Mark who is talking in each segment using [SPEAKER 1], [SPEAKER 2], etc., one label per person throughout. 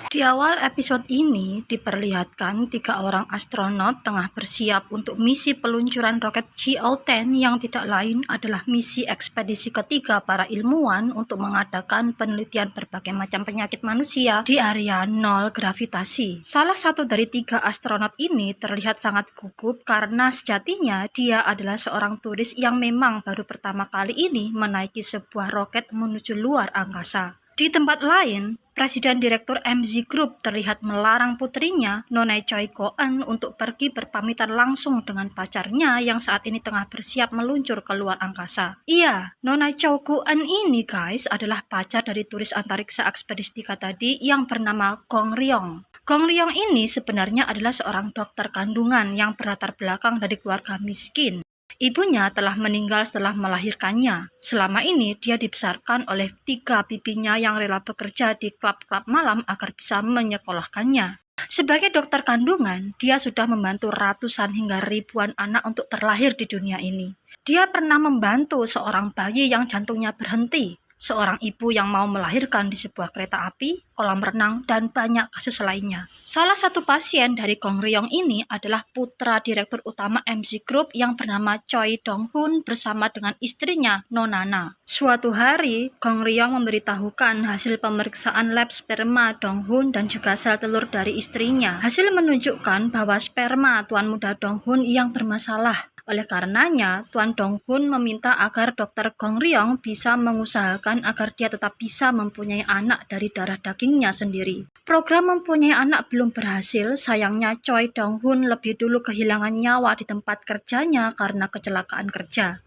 [SPEAKER 1] Di awal episode ini diperlihatkan 3 orang astronot tengah bersiap untuk misi peluncuran roket GO-10 yang tidak lain adalah misi ekspedisi ketiga para ilmuwan untuk mengadakan penelitian berbagai macam penyakit manusia di area nol gravitasi. Salah satu dari 3 astronot ini terlihat sangat gugup karena sejatinya dia adalah seorang turis yang memang baru pertama kali ini menaiki sebuah roket menuju luar angkasa. Di tempat lain, Presiden Direktur MZ Group terlihat melarang putrinya, Nona Choi Ko-eun, untuk pergi berpamitan langsung dengan pacarnya yang saat ini tengah bersiap meluncur ke luar angkasa. Iya, Nona Choi Ko-eun ini guys adalah pacar dari turis antariksa ekspedisi 3 tadi yang bernama Gong Ryong. Gong Ryong ini sebenarnya adalah seorang dokter kandungan yang berlatar belakang dari keluarga miskin. Ibunya telah meninggal setelah melahirkannya. Selama ini dia dibesarkan oleh 3 bibinya yang rela bekerja di klub-klub malam agar bisa menyekolahkannya. Sebagai dokter kandungan, dia sudah membantu ratusan hingga ribuan anak untuk terlahir di dunia ini. Dia pernah membantu seorang bayi yang jantungnya berhenti, seorang ibu yang mau melahirkan di sebuah kereta api, kolam renang, dan banyak kasus lainnya. Salah satu pasien dari Gong Ryong ini adalah putra direktur utama MZ Group yang bernama Choi Dong-hun bersama dengan istrinya Nonana. Suatu hari, Gong Ryong memberitahukan hasil pemeriksaan lab sperma Dong-hun dan juga sel telur dari istrinya. Hasil menunjukkan bahwa sperma tuan muda Dong-hun yang bermasalah. Oleh karenanya, Tuan Dong-hun meminta agar Dr. Gong Ryong bisa mengusahakan agar dia tetap bisa mempunyai anak dari darah dagingnya sendiri. Program mempunyai anak belum berhasil, sayangnya Choi Dong-hun lebih dulu kehilangan nyawa di tempat kerjanya karena kecelakaan kerja.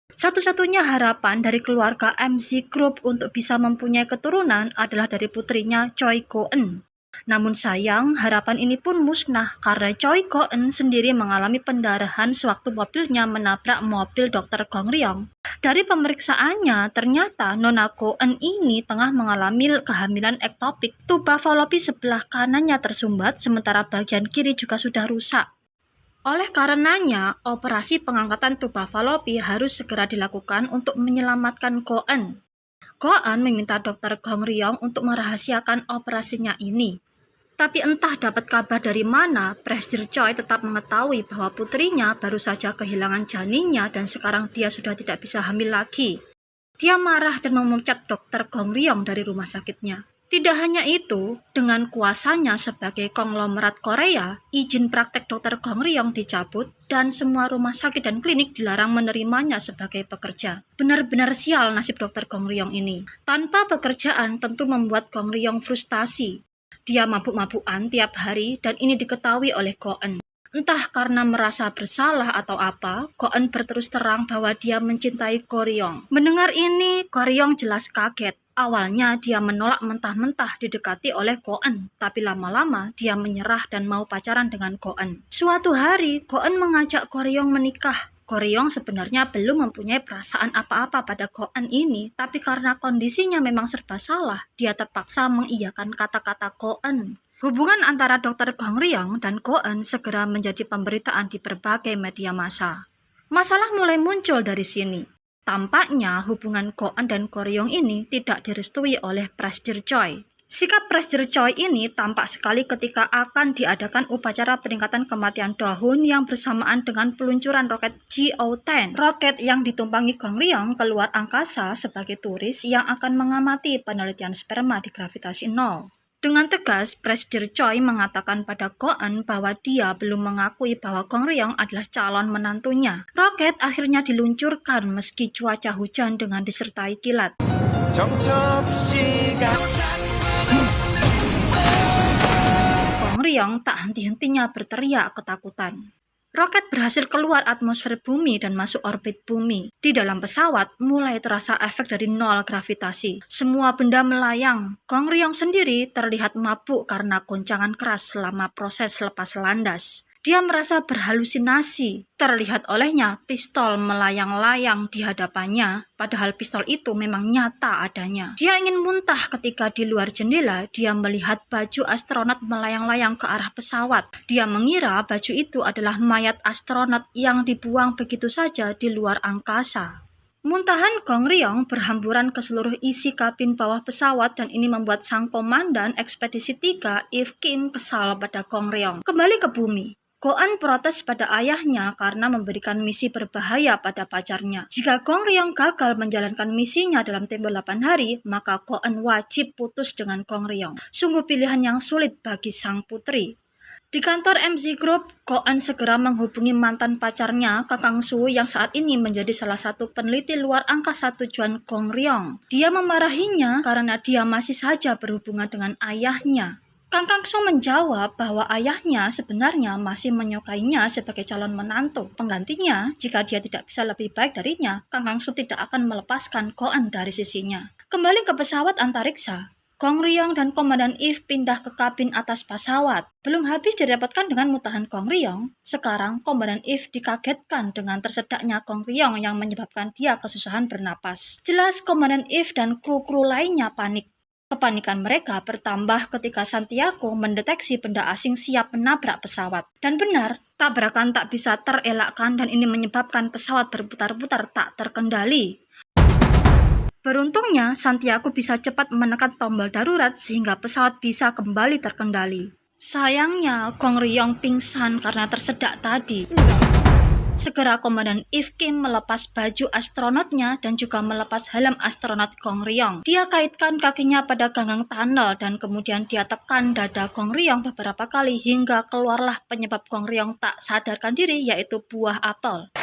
[SPEAKER 1] Satu-satunya harapan dari keluarga MZ Group untuk bisa mempunyai keturunan adalah dari putrinya Choi Ko-eun. Namun sayang, harapan ini pun musnah karena Choi Ko-eun sendiri mengalami pendarahan sewaktu mobilnya menabrak mobil Dr. Gong Ryong. Dari pemeriksaannya, ternyata Nona Ko-eun ini tengah mengalami kehamilan ektopik. Tuba falopi sebelah kanannya tersumbat, sementara bagian kiri juga sudah rusak. Oleh karenanya, operasi pengangkatan tuba falopi harus segera dilakukan untuk menyelamatkan Ko-eun. Ko-eun meminta Dr. Gong Ryong untuk merahasiakan operasinya ini. Tapi entah dapat kabar dari mana, Presiden Choi tetap mengetahui bahwa putrinya baru saja kehilangan janinnya dan sekarang dia sudah tidak bisa hamil lagi. Dia marah dan memecat Dr. Gong Ryong dari rumah sakitnya. Tidak hanya itu, dengan kuasanya sebagai konglomerat Korea, izin praktek Dr. Gong Ryong dicabut dan semua rumah sakit dan klinik dilarang menerimanya sebagai pekerja. Benar-benar sial nasib Dr. Gong Ryong ini. Tanpa pekerjaan tentu membuat Gong Ryong frustasi. Dia mabuk-mabukan tiap hari dan ini diketahui oleh Ko-eun. Entah karena merasa bersalah atau apa, Ko-eun berterus terang bahwa dia mencintai Go Ryong. Mendengar ini, Go Ryong jelas kaget. Awalnya dia menolak mentah-mentah didekati oleh Ko-eun, tapi lama-lama dia menyerah dan mau pacaran dengan Ko-eun. Suatu hari, Ko-eun mengajak Go Ryong menikah. Go Ryong sebenarnya belum mempunyai perasaan apa-apa pada Ko-eun ini, tapi karena kondisinya memang serba salah, dia terpaksa mengiyakan kata-kata Ko-eun. Hubungan antara Dr. Gong Ryong dan Ko-eun segera menjadi pemberitaan di berbagai media massa. Masalah mulai muncul dari sini. Tampaknya hubungan Ko-eun dan Go Ryong ini tidak direstui oleh Presiden Choi. Sikap Presiden Choi ini tampak sekali ketika akan diadakan upacara peringatan kematian Do-hun yang bersamaan dengan peluncuran roket GO-10. Roket yang ditumpangi Gong Ryong keluar angkasa sebagai turis yang akan mengamati penelitian sperma di gravitasi nol. Dengan tegas, Presiden Choi mengatakan pada Ko-eun bahwa dia belum mengakui bahwa Gong Ryong adalah calon menantunya. Roket akhirnya diluncurkan meski cuaca hujan dengan disertai kilat. Gong Ryong tak henti-hentinya berteriak ketakutan. Roket berhasil keluar atmosfer bumi dan masuk orbit bumi. Di dalam pesawat, mulai terasa efek dari nol gravitasi. Semua benda melayang. Gong Ryong sendiri terlihat mabuk karena goncangan keras selama proses lepas landas. Dia merasa berhalusinasi. Terlihat olehnya pistol melayang-layang di hadapannya, padahal pistol itu memang nyata adanya. Dia ingin muntah ketika di luar jendela dia melihat baju astronot melayang-layang ke arah pesawat. Dia mengira baju itu adalah mayat astronot yang dibuang begitu saja di luar angkasa. Muntahan Kong Ryong berhamburan ke seluruh isi kabin bawah pesawat dan ini membuat sang komandan ekspedisi 3 If Kim kesal pada Kong Ryong. Kembali ke bumi. Go-an protes pada ayahnya karena memberikan misi berbahaya pada pacarnya. Jika Kong Ryong gagal menjalankan misinya dalam tempo 8 hari, maka Go-an wajib putus dengan Kong Ryong. Sungguh pilihan yang sulit bagi sang putri. Di kantor MC Group, Go-an segera menghubungi mantan pacarnya, Kakang Su, yang saat ini menjadi salah satu peneliti luar angkasa tujuan Kong Ryong. Dia memarahinya karena dia masih saja berhubungan dengan ayahnya. Kakang Su menjawab bahwa ayahnya sebenarnya masih menyukainya sebagai calon menantu. Penggantinya, jika dia tidak bisa lebih baik darinya, Kakang Su tidak akan melepaskan Go-an dari sisinya. Kembali ke pesawat antariksa. Kong Ryong dan Komandan If pindah ke kabin atas pesawat. Belum habis direpotkan dengan muntahan Kong Ryong, sekarang Komandan If dikagetkan dengan tersedaknya Kong Ryong yang menyebabkan dia kesusahan bernapas. Jelas Komandan If dan kru-kru lainnya panik. Kepanikan mereka bertambah ketika Santiago mendeteksi benda asing siap menabrak pesawat. Dan benar, tabrakan tak bisa terelakkan dan ini menyebabkan pesawat berputar-putar tak terkendali. Beruntungnya, Santiago bisa cepat menekan tombol darurat sehingga pesawat bisa kembali terkendali. Sayangnya, Kong Ryong pingsan karena tersedak tadi. Segera Komandan If Kim melepas baju astronotnya dan juga melepas helm astronot Kong Ryong. Dia kaitkan kakinya pada ganggang tunnel dan kemudian dia tekan dada Kong Ryong beberapa kali hingga keluarlah penyebab Kong Ryong tak sadarkan diri, yaitu buah apel.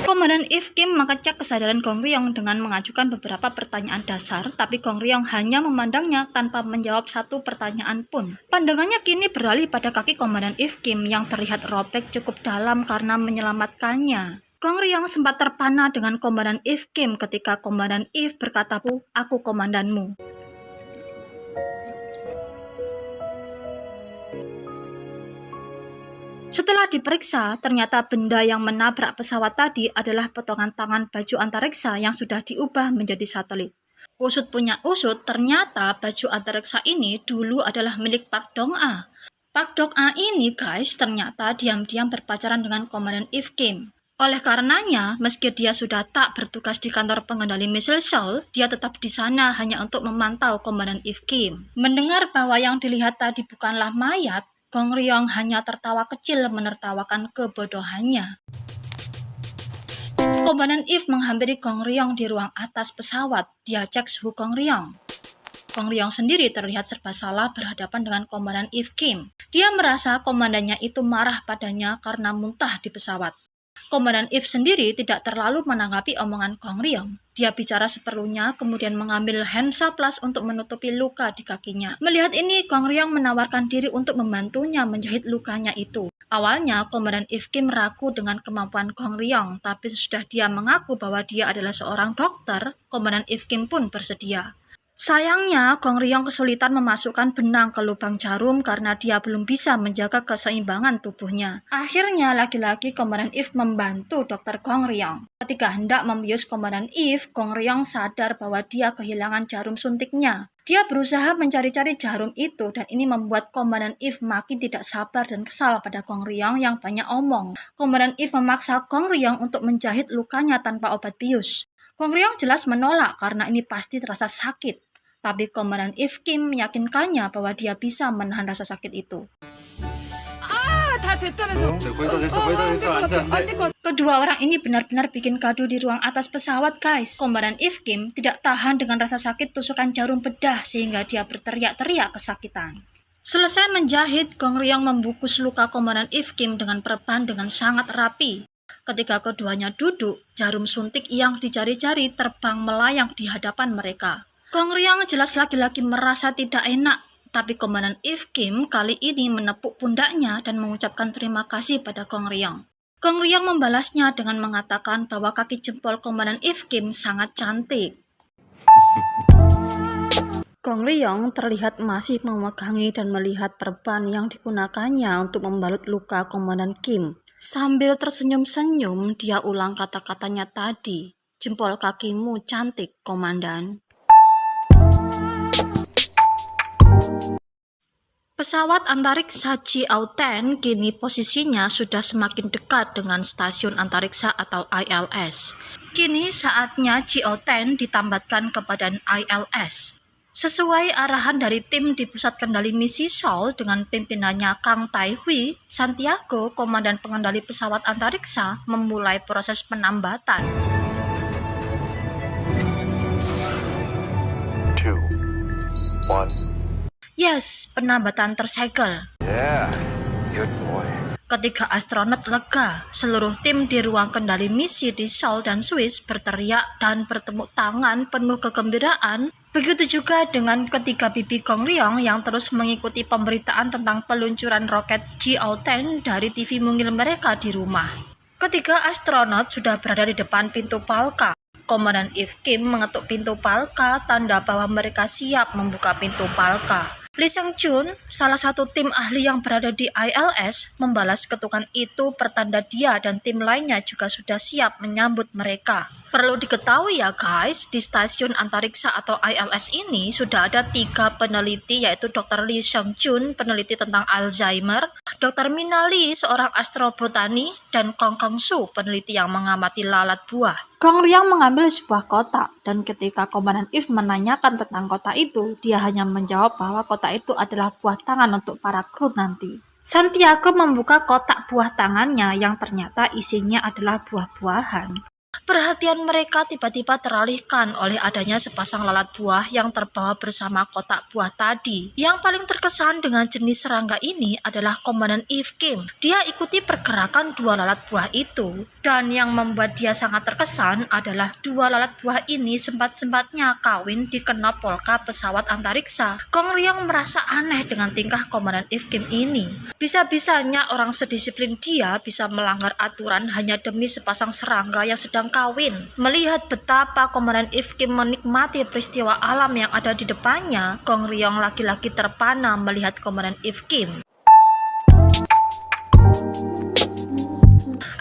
[SPEAKER 1] Komandan If Kim mengecek kesadaran Kong Ryong dengan mengajukan beberapa pertanyaan dasar, tapi Kong Ryong hanya memandangnya tanpa menjawab satu pertanyaan pun. Pandangannya kini beralih pada kaki Komandan If Kim yang terlihat robek cukup dalam karena menyelamatkannya. Kong Ryong sempat terpana dengan Komandan If Kim ketika Komandan If berkata, "Aku komandanmu." Setelah diperiksa, ternyata benda yang menabrak pesawat tadi adalah potongan tangan baju antariksa yang sudah diubah menjadi satelit. Usut punya usut, ternyata baju antariksa ini dulu adalah milik Park Dong-a. Park Dong-a ini guys ternyata diam-diam berpacaran dengan Komandan If Kim. Oleh karenanya, meski dia sudah tak bertugas di kantor pengendali misil Seoul, dia tetap di sana hanya untuk memantau Komandan If Kim. Mendengar bahwa yang dilihat tadi bukanlah mayat, Kong Ryong hanya tertawa kecil menertawakan kebodohannya. Komandan If menghampiri Kong Ryong di ruang atas pesawat. Dia cek suhu Kong Ryong. Kong Ryong sendiri terlihat serba salah berhadapan dengan Komandan If Kim. Dia merasa komandannya itu marah padanya karena muntah di pesawat. Komandan If sendiri tidak terlalu menanggapi omongan Kong Ryong. Dia bicara seperlunya, kemudian mengambil Hansaplast untuk menutupi luka di kakinya. Melihat ini, Kong Ryong menawarkan diri untuk membantunya menjahit lukanya itu. Awalnya, Komandan If Kim ragu dengan kemampuan Kong Ryong, tapi sesudah dia mengaku bahwa dia adalah seorang dokter, Komandan If Kim pun bersedia. Sayangnya, Kong Ryong kesulitan memasukkan benang ke lubang jarum karena dia belum bisa menjaga keseimbangan tubuhnya. Akhirnya, lagi-lagi Komandan If membantu Dr. Kong Ryong. Ketika hendak membius Komandan If, Kong Ryong sadar bahwa dia kehilangan jarum suntiknya. Dia berusaha mencari-cari jarum itu dan ini membuat Komandan If makin tidak sabar dan kesal pada Kong Ryong yang banyak omong. Komandan If memaksa Kong Ryong untuk menjahit lukanya tanpa obat bius. Kong Ryong jelas menolak karena ini pasti terasa sakit. Tapi Komandan If Kim meyakinkannya bahwa dia bisa menahan rasa sakit itu. Kedua orang ini benar-benar bikin gaduh di ruang atas pesawat guys. Komandan If Kim tidak tahan dengan rasa sakit tusukan jarum bedah sehingga dia berteriak-teriak kesakitan. Selesai menjahit, Kong Ryong membungkus luka Komandan If Kim dengan perban dengan sangat rapi. Ketika keduanya duduk, jarum suntik yang dicari-cari terbang melayang di hadapan mereka. Kong Ryong jelas lagi-lagi merasa tidak enak, tapi Komandan If Kim kali ini menepuk pundaknya dan mengucapkan terima kasih pada Kong Ryong. Kong Ryong membalasnya dengan mengatakan bahwa kaki jempol Komandan If Kim sangat cantik. Kong Ryong terlihat masih memegangi dan melihat perban yang digunakannya untuk membalut luka Komandan Kim. Sambil tersenyum-senyum, dia ulang kata-katanya tadi. Jempol kakimu cantik, Komandan. Pesawat antariksa Chiao-10 kini posisinya sudah semakin dekat dengan stasiun antariksa atau ILS. Kini saatnya Chiao-10 ditambatkan ke badan ILS. Sesuai arahan dari tim di Pusat Kendali Misi Seoul dengan pimpinannya Kang Tae-hui, Santiago, komandan pengendali pesawat antariksa, memulai proses penambatan.
[SPEAKER 2] 2, 1.
[SPEAKER 1] Yes, penambatan tersegel.
[SPEAKER 2] Yeah, good boy.
[SPEAKER 1] Ketika astronot lega, seluruh tim di ruang kendali misi di Seoul dan Swiss berteriak dan bertepuk tangan penuh kegembiraan. Begitu juga dengan ketiga bibi Gong Ryong yang terus mengikuti pemberitaan tentang peluncuran roket Chiao-10 dari TV mungil mereka di rumah. Ketiga astronot sudah berada di depan pintu Palka. Komandan If Kim mengetuk pintu Palka, tanda bahwa mereka siap membuka pintu Palka. Lee Seung-chun, salah satu tim ahli yang berada di ILS, membalas ketukan itu pertanda dia dan tim lainnya juga sudah siap menyambut mereka. Perlu diketahui ya guys, di stasiun antariksa atau ILS ini sudah ada 3 peneliti, yaitu Dr. Lee Seung-chun, peneliti tentang Alzheimer, Dr. Mina Lee, seorang astrobotani, dan Kong Kang-soo, peneliti yang mengamati lalat buah. Gong Ryong mengambil sebuah kotak, dan ketika Komandan If menanyakan tentang kotak itu, dia hanya menjawab bahwa kotak itu adalah buah tangan untuk para kru nanti. Santiago membuka kotak buah tangannya yang ternyata isinya adalah buah-buahan. Perhatian mereka tiba-tiba teralihkan oleh adanya sepasang lalat buah yang terbawa bersama kotak buah tadi. Yang paling terkesan dengan jenis serangga ini adalah Komandan If Kim. Dia ikuti pergerakan 2 lalat buah itu. Dan yang membuat dia sangat terkesan adalah 2 lalat buah ini sempat-sempatnya kawin di kenop polka pesawat antariksa. Gong Ryong merasa aneh dengan tingkah Komandan If Kim ini. Bisa-bisanya orang sedisiplin dia bisa melanggar aturan hanya demi sepasang serangga yang sedang kawin. Melihat betapa Komandan If Kim menikmati peristiwa alam yang ada di depannya, Gong Ryong lagi-lagi terpana melihat Komandan If Kim.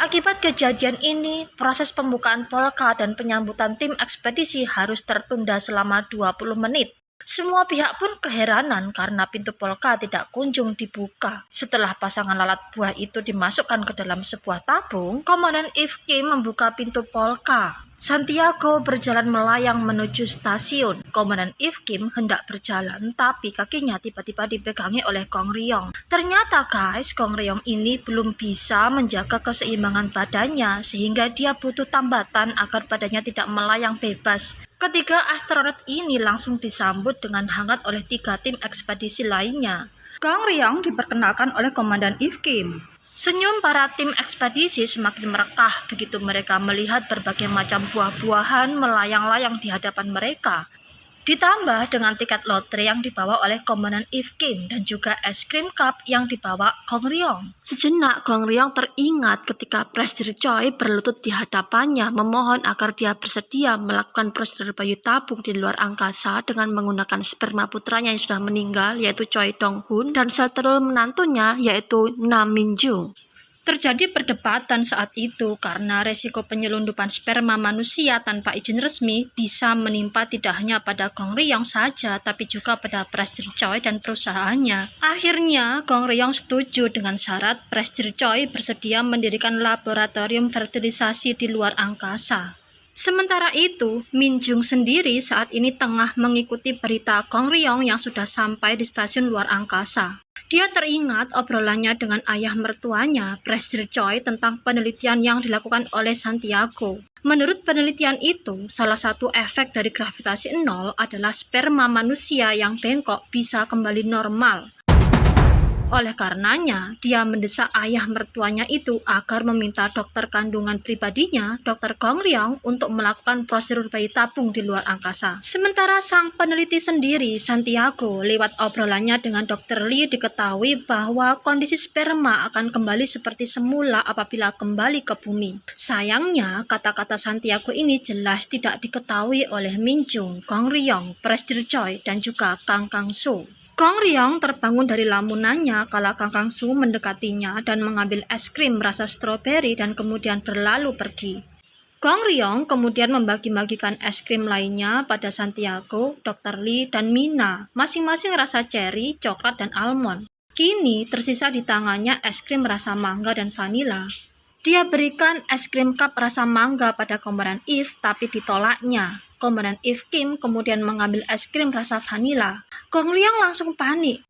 [SPEAKER 1] Akibat kejadian ini, proses pembukaan polka dan penyambutan tim ekspedisi harus tertunda selama 20 menit. Semua pihak pun keheranan karena pintu polka tidak kunjung dibuka. Setelah pasangan lalat buah itu dimasukkan ke dalam sebuah tabung, Komandan If Kim membuka pintu polka. Santiago berjalan melayang menuju stasiun. Komandan If Kim hendak berjalan, tapi kakinya tiba-tiba dipegangi oleh Gong Ryong. Ternyata guys, Gong Ryong ini belum bisa menjaga keseimbangan badannya, sehingga dia butuh tambatan agar badannya tidak melayang bebas. Ketiga astronot ini langsung disambut dengan hangat oleh 3 tim ekspedisi lainnya. Gong Ryong diperkenalkan oleh Komandan If Kim. Senyum para tim ekspedisi semakin merekah begitu mereka melihat berbagai macam buah-buahan melayang-layang di hadapan mereka. Ditambah dengan tiket lotre yang dibawa oleh Komandan If Kim dan juga es krim cup yang dibawa Gong Ryong. Sejenak Gong Ryong teringat ketika Presiden Choi berlutut di hadapannya memohon agar dia bersedia melakukan prosedur bayi tabung di luar angkasa dengan menggunakan sperma putranya yang sudah meninggal, yaitu Choi Dong-hun, dan seterusnya menantunya yaitu Nam Min-jung. Terjadi perdebatan saat itu karena resiko penyelundupan sperma manusia tanpa izin resmi bisa menimpa tidak hanya pada Gong Ryong saja, tapi juga pada Presiden Choi dan perusahaannya. Akhirnya, Gong Ryong setuju dengan syarat Presiden Choi bersedia mendirikan laboratorium fertilisasi di luar angkasa. Sementara itu, Min Jung sendiri saat ini tengah mengikuti berita Gong Ryong yang sudah sampai di stasiun luar angkasa. Dia teringat obrolannya dengan ayah mertuanya, Presiden Choi, tentang penelitian yang dilakukan oleh Santiago. Menurut penelitian itu, salah satu efek dari gravitasi nol adalah sperma manusia yang bengkok bisa kembali normal. Oleh karenanya, dia mendesak ayah mertuanya itu agar meminta dokter kandungan pribadinya, Dr. Gong Ryong, untuk melakukan prosedur bayi tabung di luar angkasa. Sementara sang peneliti sendiri, Santiago, lewat obrolannya dengan Dr. Lee diketahui bahwa kondisi sperma akan kembali seperti semula apabila kembali ke bumi. Sayangnya, kata-kata Santiago ini jelas tidak diketahui oleh Min Jung, Gong Ryong, Presiden Choi, dan juga Kang Kang-soo. Gong Ryong terbangun dari lamunannya kala Kang Kang-soo mendekatinya dan mengambil es krim rasa stroberi dan kemudian berlalu pergi. Gong Ryong kemudian membagi-bagikan es krim lainnya pada Santiago, Dr. Lee, dan Mina, masing-masing rasa cherry, coklat, dan almond. Kini tersisa di tangannya es krim rasa mangga dan vanila. Dia berikan es krim cup rasa mangga pada Komandan Eve, tapi ditolaknya. Komandan Eve Kim kemudian mengambil es krim rasa vanila. Gong Ryong langsung panik.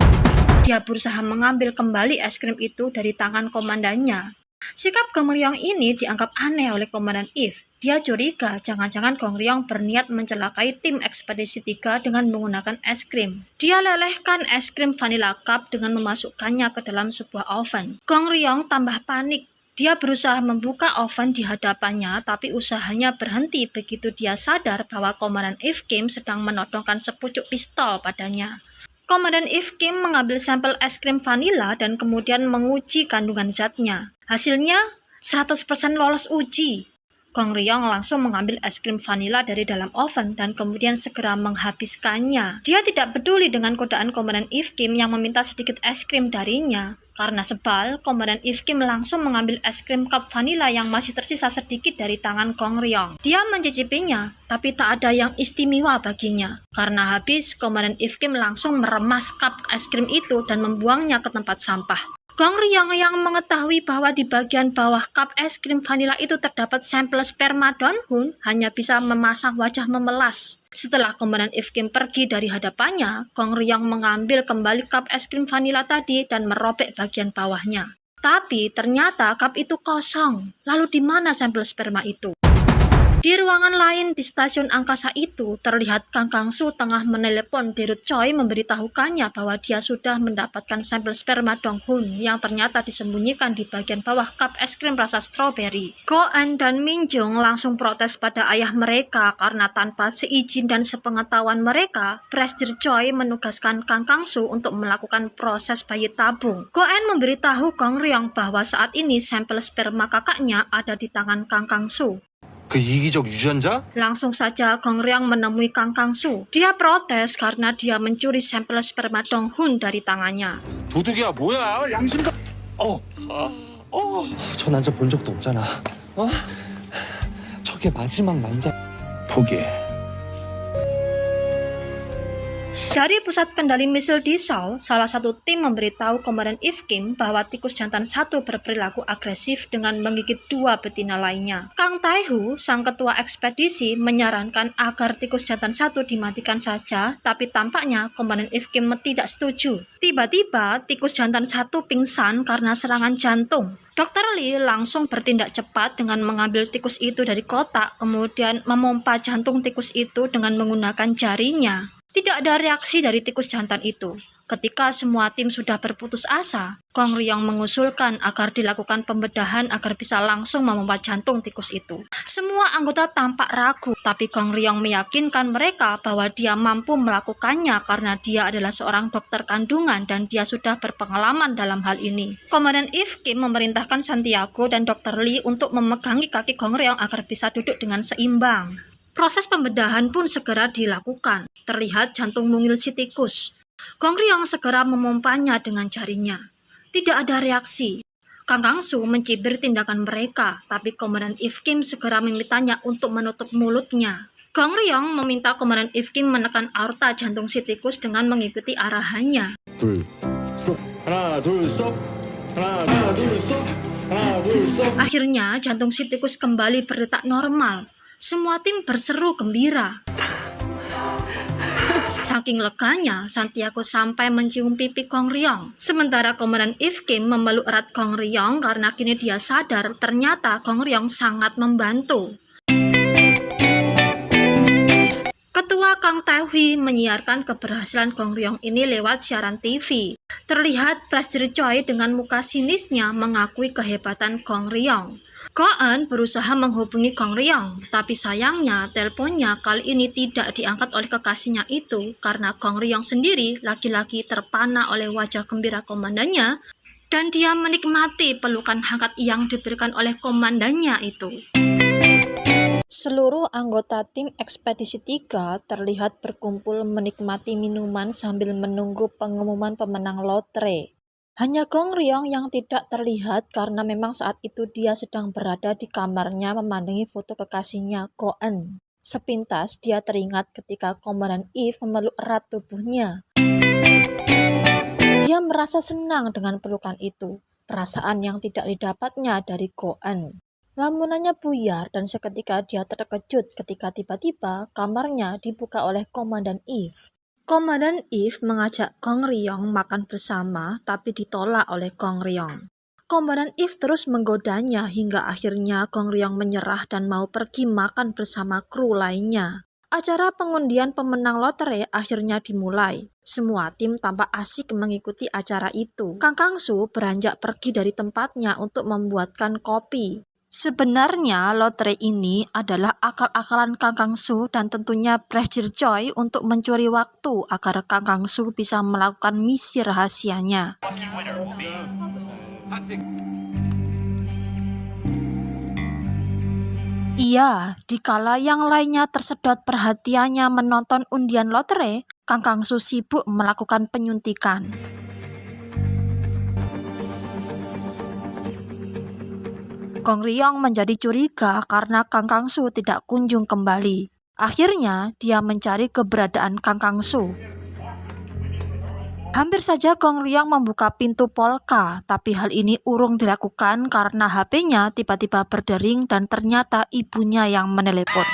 [SPEAKER 1] Dia berusaha mengambil kembali es krim itu dari tangan komandannya. Sikap Gong Ryong ini dianggap aneh oleh Komandan Eve. Dia curiga jangan-jangan Gong Ryong berniat mencelakai tim ekspedisi 3 dengan menggunakan es krim. Dia lelehkan es krim vanilla cup dengan memasukkannya ke dalam sebuah oven. Gong Ryong tambah panik. Dia berusaha membuka oven di hadapannya, tapi usahanya berhenti begitu dia sadar bahwa Komandan Eve Kim sedang menodongkan sepucuk pistol padanya. Komandan Eve Kim mengambil sampel es krim vanila dan kemudian menguji kandungan zatnya. Hasilnya 100% lolos uji. Gong Ryong langsung mengambil es krim vanila dari dalam oven dan kemudian segera menghabiskannya. Dia tidak peduli dengan godaan Komandan Eve Kim yang meminta sedikit es krim darinya. Karena sebal, Komandan Eve Kim langsung mengambil es krim cup vanila yang masih tersisa sedikit dari tangan Gong Ryong. Dia mencicipinya, tapi tak ada yang istimewa baginya. Karena habis, Komandan Eve Kim langsung meremas cup es krim itu dan membuangnya ke tempat sampah. Gong Ryong yang mengetahui bahwa di bagian bawah cup es krim vanila itu terdapat sampel sperma Donghun hanya bisa memasang wajah memelas. Setelah Komandan Eve Kim pergi dari hadapannya, Gong Ryong mengambil kembali cup es krim vanila tadi dan merobek bagian bawahnya. Tapi ternyata cup itu kosong. Lalu di mana sampel sperma itu? Di ruangan lain di stasiun angkasa itu, terlihat Kang Kangsu tengah menelepon Dirut Choi memberitahukannya bahwa dia sudah mendapatkan sampel sperma Donghun yang ternyata disembunyikan di bagian bawah cup es krim rasa stroberi. Go-en dan Min-jung langsung protes pada ayah mereka karena tanpa seizin dan sepengetahuan mereka, Presdir Choi menugaskan Kang Kangsu untuk melakukan proses bayi tabung. Go-en memberitahu Gong Ryong bahwa saat ini sampel sperma kakaknya ada di tangan Kang Kangsu.
[SPEAKER 2] 그 이기적 유전자?
[SPEAKER 1] Langsung saja Gong Ryong menemui Kang Kangsu. Dia protes karena dia mencuri sampel sperma Donghun dari tangannya.
[SPEAKER 2] 도둑이야 뭐야 양심도.
[SPEAKER 3] 저 남자 본 적도 없잖아. 저게 마지막 남자.
[SPEAKER 2] 포기해.
[SPEAKER 1] Dari pusat kendali misil di Seoul, salah satu tim memberitahu Komandan Eve Kim bahwa tikus jantan satu berperilaku agresif dengan menggigit 2 betina lainnya. Kang Tae-hu, sang ketua ekspedisi, menyarankan agar tikus jantan satu dimatikan saja, tapi tampaknya Komandan Eve Kim tidak setuju. Tiba-tiba, tikus jantan satu pingsan karena serangan jantung. Dr. Lee langsung bertindak cepat dengan mengambil tikus itu dari kotak, kemudian memompa jantung tikus itu dengan menggunakan jarinya. Tidak ada reaksi dari tikus jantan itu. Ketika semua tim sudah berputus asa, Gong Ryong mengusulkan agar dilakukan pembedahan agar bisa langsung memompa jantung tikus itu. Semua anggota tampak ragu, tapi Gong Ryong meyakinkan mereka bahwa dia mampu melakukannya karena dia adalah seorang dokter kandungan dan dia sudah berpengalaman dalam hal ini. Komandan Eve Kim memerintahkan Santiago dan Dr. Lee untuk memegangi kaki Gong Ryong agar bisa duduk dengan seimbang. Proses pembedahan pun segera dilakukan. Terlihat jantung mungil si tikus. Gong Ryong segera memompanya dengan jarinya. Tidak ada reaksi. Kang Kangsu mencibir tindakan mereka, tapi Komandan Eve Kim segera memintanya untuk menutup mulutnya. Gong Ryong meminta Komandan Eve Kim menekan aorta jantung si tikus dengan mengikuti arahannya.
[SPEAKER 3] 둘, 스톱. 하나, 둘, 스톱. 하나, 둘, 스톱. 하나, 둘, 스톱.
[SPEAKER 1] Akhirnya jantung si tikus kembali berdetak normal. Semua tim berseru gembira. Saking leganya, Santiago sampai mencium pipi Gong Ryong. Sementara Komandan Eve Kim memeluk erat Gong Ryong karena kini dia sadar ternyata Gong Ryong sangat membantu. Ketua Kang Tae-hu menyiarkan keberhasilan Gong Ryong ini lewat siaran TV. Terlihat Presdir Choi dengan muka sinisnya mengakui kehebatan Gong Ryong. Go-en berusaha menghubungi Gong Ryong, tapi sayangnya teleponnya kali ini tidak diangkat oleh kekasihnya itu karena Gong Ryong sendiri lagi-lagi terpana oleh wajah gembira komandannya dan dia menikmati pelukan hangat yang diberikan oleh komandannya itu. Seluruh anggota tim ekspedisi 3 terlihat berkumpul menikmati minuman sambil menunggu pengumuman pemenang lotre. Hanya Gong Ryong yang tidak terlihat karena memang saat itu dia sedang berada di kamarnya memandangi foto kekasihnya Go-en. Sepintas dia teringat ketika Komandan Eve memeluk erat tubuhnya. Dia merasa senang dengan pelukan itu, perasaan yang tidak didapatnya dari Go-eun. Lamunannya buyar dan seketika dia terkejut ketika tiba-tiba kamarnya dibuka oleh Komandan Eve. Komandan Eve mengajak Gong Ryong makan bersama tapi ditolak oleh Gong Ryong. Komandan Eve terus menggodanya hingga akhirnya Gong Ryong menyerah dan mau pergi makan bersama kru lainnya. Acara pengundian pemenang lotre akhirnya dimulai. Semua tim tampak asik mengikuti acara itu. Kang Kang-soo beranjak pergi dari tempatnya untuk membuatkan kopi. Sebenarnya lotre ini adalah akal-akalan Kang Kang-soo dan tentunya Presir Choi untuk mencuri waktu agar Kang Kang-soo bisa melakukan misi rahasianya. Iya, dikala yang lainnya tersedot perhatiannya menonton undian lotre, Kang Kang-soo sibuk melakukan penyuntikan. Gong Ryong menjadi curiga karena Kang Kang-soo tidak kunjung kembali. Akhirnya, dia mencari keberadaan Kang Kang-soo. Hampir saja Gong Ryong membuka pintu polka, tapi hal ini urung dilakukan karena HP-nya tiba-tiba berdering dan ternyata ibunya yang menelepon.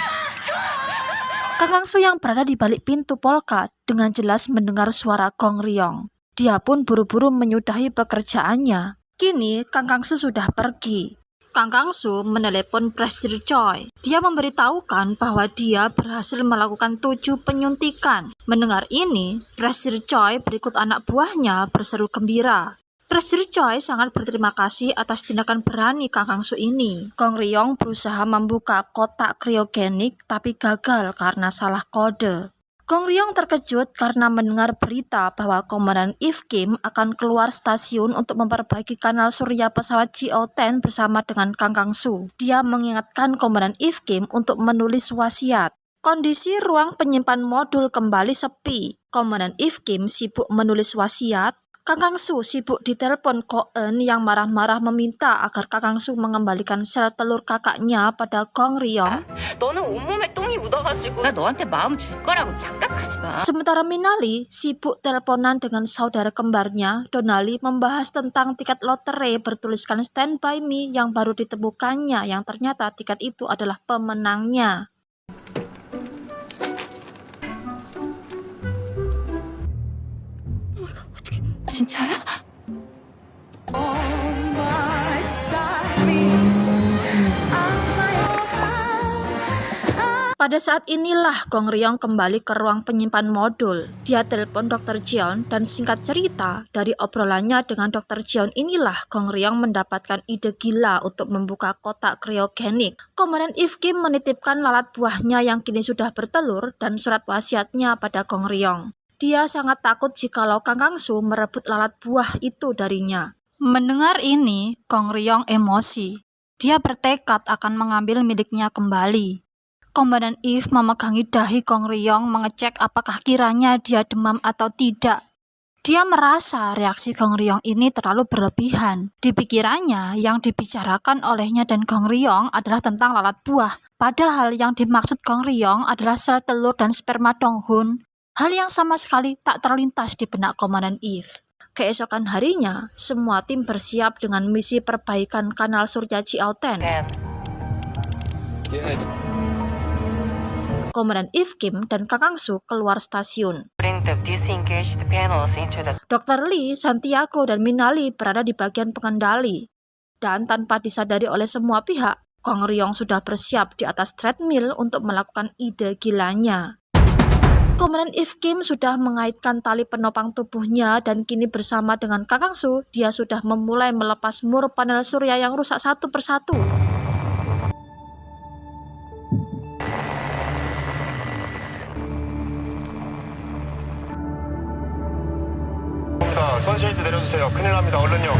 [SPEAKER 1] Kang Kang-soo yang berada di balik pintu polka dengan jelas mendengar suara Gong Ryong. Dia pun buru-buru menyudahi pekerjaannya. Kini Kang Kang-soo sudah pergi. Kang Kang-soo menelepon Presir Choi. Dia memberitahukan bahwa dia berhasil melakukan 7 penyuntikan. Mendengar ini, Presir Choi berikut anak buahnya berseru gembira. Presir Choi sangat berterima kasih atas tindakan berani Kang Kang-soo ini. Gong Ryong berusaha membuka kotak kriogenik tapi gagal karena salah kode. Gong Ryong terkejut karena mendengar berita bahwa Komandan Eve Kim akan keluar stasiun untuk memperbaiki kanal surya pesawat GO-10 bersama dengan Kang Kang-soo. Dia mengingatkan Komandan Eve Kim untuk menulis wasiat. Kondisi ruang penyimpan modul kembali sepi. Komandan Eve Kim sibuk menulis wasiat. Kang Kang-soo sibuk ditelepon Go-eun yang marah-marah meminta agar Kang Kang-soo mengembalikan sel telur kakaknya pada Gong Ryong.
[SPEAKER 4] 너는 온몸에 똥이 묻어가지고 나 너한테 마음 줄 거라고 착각하지 마.
[SPEAKER 1] Sementara Minali sibuk teleponan dengan saudara kembarnya. Donali membahas tentang tiket lotre bertuliskan Stand By Me yang baru ditemukannya, yang ternyata tiket itu adalah pemenangnya.
[SPEAKER 4] 진짜야?
[SPEAKER 1] Pada saat inilah Gong Ryong kembali ke ruang penyimpan modul. Dia telepon Dr. Jeon dan singkat cerita, dari obrolannya dengan Dr. Jeon inilah Gong Ryong mendapatkan ide gila untuk membuka kotak kriogenik. Komandan Eve Kim menitipkan lalat buahnya yang kini sudah bertelur dan surat wasiatnya pada Gong Ryong. Dia sangat takut jikalau Kang Kang-soo merebut lalat buah itu darinya. Mendengar ini, Gong Ryong emosi. Dia bertekad akan mengambil miliknya kembali. Komandan Eve memegangi dahi Gong Ryong mengecek apakah kiranya dia demam atau tidak. Dia merasa reaksi Gong Ryong ini terlalu berlebihan. Di pikirannya, yang dibicarakan olehnya dan Gong Ryong adalah tentang lalat buah. Padahal yang dimaksud Gong Ryong adalah sel telur dan sperma Dong-hun. Hal yang sama sekali tak terlintas di benak Komandan Eve. Keesokan harinya, semua tim bersiap dengan misi perbaikan kanal surya GO-10. Komandan Eve Kim dan Kang Kang-soo keluar stasiun. Dr. Lee, Santiago, dan Minali berada di bagian pengendali. Dan tanpa disadari oleh semua pihak, Gong Ryong sudah bersiap di atas treadmill untuk melakukan ide gilanya. Komandan Eve Kim sudah mengaitkan tali penopang tubuhnya dan kini bersama dengan Kang Kang-soo, dia sudah memulai melepas mur panel surya yang rusak satu persatu.
[SPEAKER 2] 선실드 내려주세요. 큰일 납니다. 얼른요.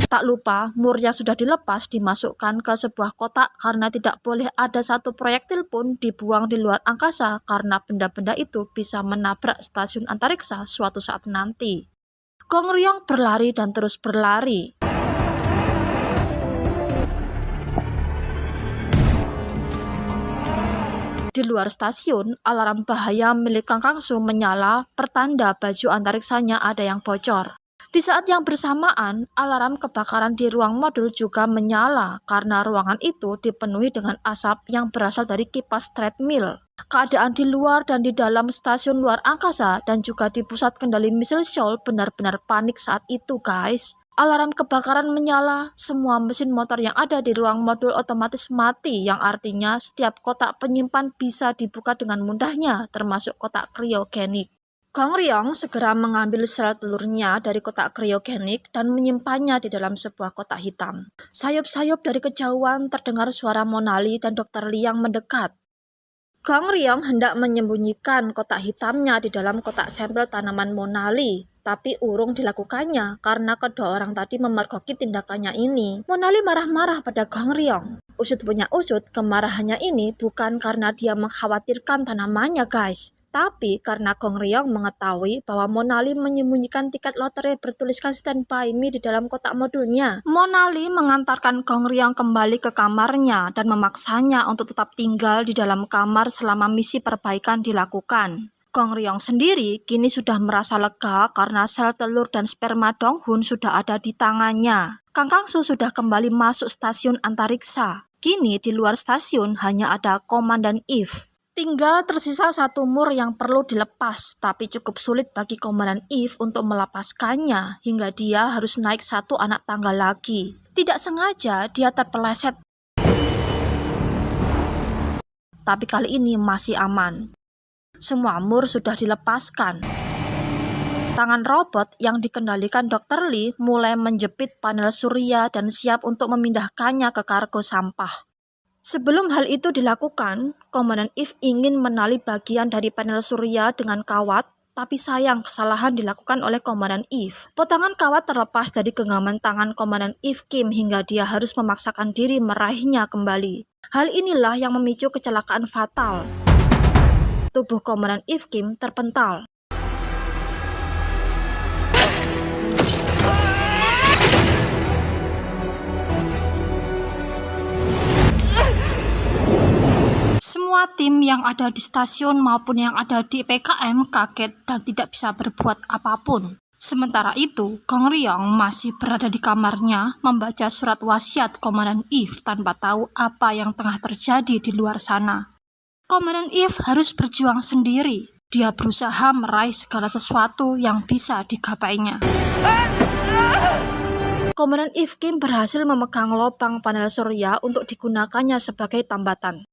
[SPEAKER 1] Tak lupa, mur yang sudah dilepas dimasukkan ke sebuah kotak karena tidak boleh ada satu proyektil pun dibuang di luar angkasa karena benda-benda itu bisa menabrak stasiun antariksa suatu saat nanti. Gong Ryong berlari dan terus berlari. Di luar stasiun, alarm bahaya milik Kang Kangsu menyala, pertanda baju antariksanya ada yang bocor. Di saat yang bersamaan, alarm kebakaran di ruang modul juga menyala karena ruangan itu dipenuhi dengan asap yang berasal dari kipas treadmill. Keadaan di luar dan di dalam stasiun luar angkasa dan juga di pusat kendali misil Seoul benar-benar panik saat itu, guys. Alarm kebakaran menyala, semua mesin motor yang ada di ruang modul otomatis mati, yang artinya setiap kotak penyimpan bisa dibuka dengan mudahnya, termasuk kotak kriogenik. Gong Ryong segera mengambil sel telurnya dari kotak kriogenik dan menyimpannya di dalam sebuah kotak hitam. Sayup-sayup dari kejauhan terdengar suara Monali dan Dr. Lee yang mendekat. Gong Ryong hendak menyembunyikan kotak hitamnya di dalam kotak sampel tanaman Monali, tapi urung dilakukannya karena kedua orang tadi memergoki tindakannya ini. Monali marah-marah pada Gong Ryong. Usut punya usut, kemarahannya ini bukan karena dia mengkhawatirkan tanamannya, guys. Tapi karena Gong Ryong mengetahui bahwa Monali menyembunyikan tiket lotre bertuliskan Stand By Me di dalam kotak modulnya. Monali mengantarkan Gong Ryong kembali ke kamarnya dan memaksanya untuk tetap tinggal di dalam kamar selama misi perbaikan dilakukan. Gong Ryong sendiri kini sudah merasa lega karena sel telur dan sperma Donghun sudah ada di tangannya. Kang Kangsu sudah kembali masuk stasiun antariksa. Kini di luar stasiun hanya ada Komandan Eve. Tinggal tersisa satu mur yang perlu dilepas, tapi cukup sulit bagi Komandan Eve untuk melepaskannya hingga dia harus naik satu anak tangga lagi. Tidak sengaja dia terpeleset, tapi kali ini masih aman. Semua mur sudah dilepaskan. Tangan robot yang dikendalikan Dr. Lee mulai menjepit panel surya dan siap untuk memindahkannya ke kargo sampah. Sebelum hal itu dilakukan, Komandan Eve ingin menali bagian dari panel surya dengan kawat, tapi sayang kesalahan dilakukan oleh Komandan Eve. Potongan kawat terlepas dari genggaman tangan Komandan Eve Kim hingga dia harus memaksakan diri meraihnya kembali. Hal inilah yang memicu kecelakaan fatal. Tubuh Komandan Eve Kim terpental. Semua tim yang ada di stasiun maupun yang ada di PKM kaget dan tidak bisa berbuat apapun. Sementara itu, Gong Ryong masih berada di kamarnya membaca surat wasiat Komandan Eve tanpa tahu apa yang tengah terjadi di luar sana. Komandan Eve harus berjuang sendiri. Dia berusaha meraih segala sesuatu yang bisa digapainya. Komandan Eve Kim berhasil memegang lubang panel surya untuk digunakannya sebagai tambatan.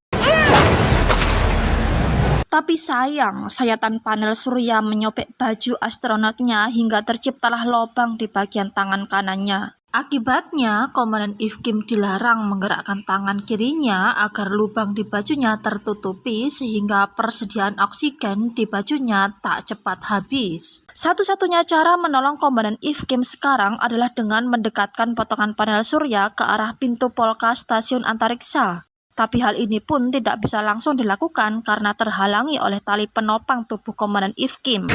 [SPEAKER 1] Tapi sayang, sayatan panel surya menyobek baju astronotnya hingga terciptalah lubang di bagian tangan kanannya. Akibatnya, Komandan Eve Kim dilarang menggerakkan tangan kirinya agar lubang di bajunya tertutupi sehingga persediaan oksigen di bajunya tak cepat habis. Satu-satunya cara menolong Komandan Eve Kim sekarang adalah dengan mendekatkan potongan panel surya ke arah pintu polka stasiun antariksa. Tapi hal ini pun tidak bisa langsung dilakukan karena terhalangi oleh tali penopang tubuh Komandan Eve Kim.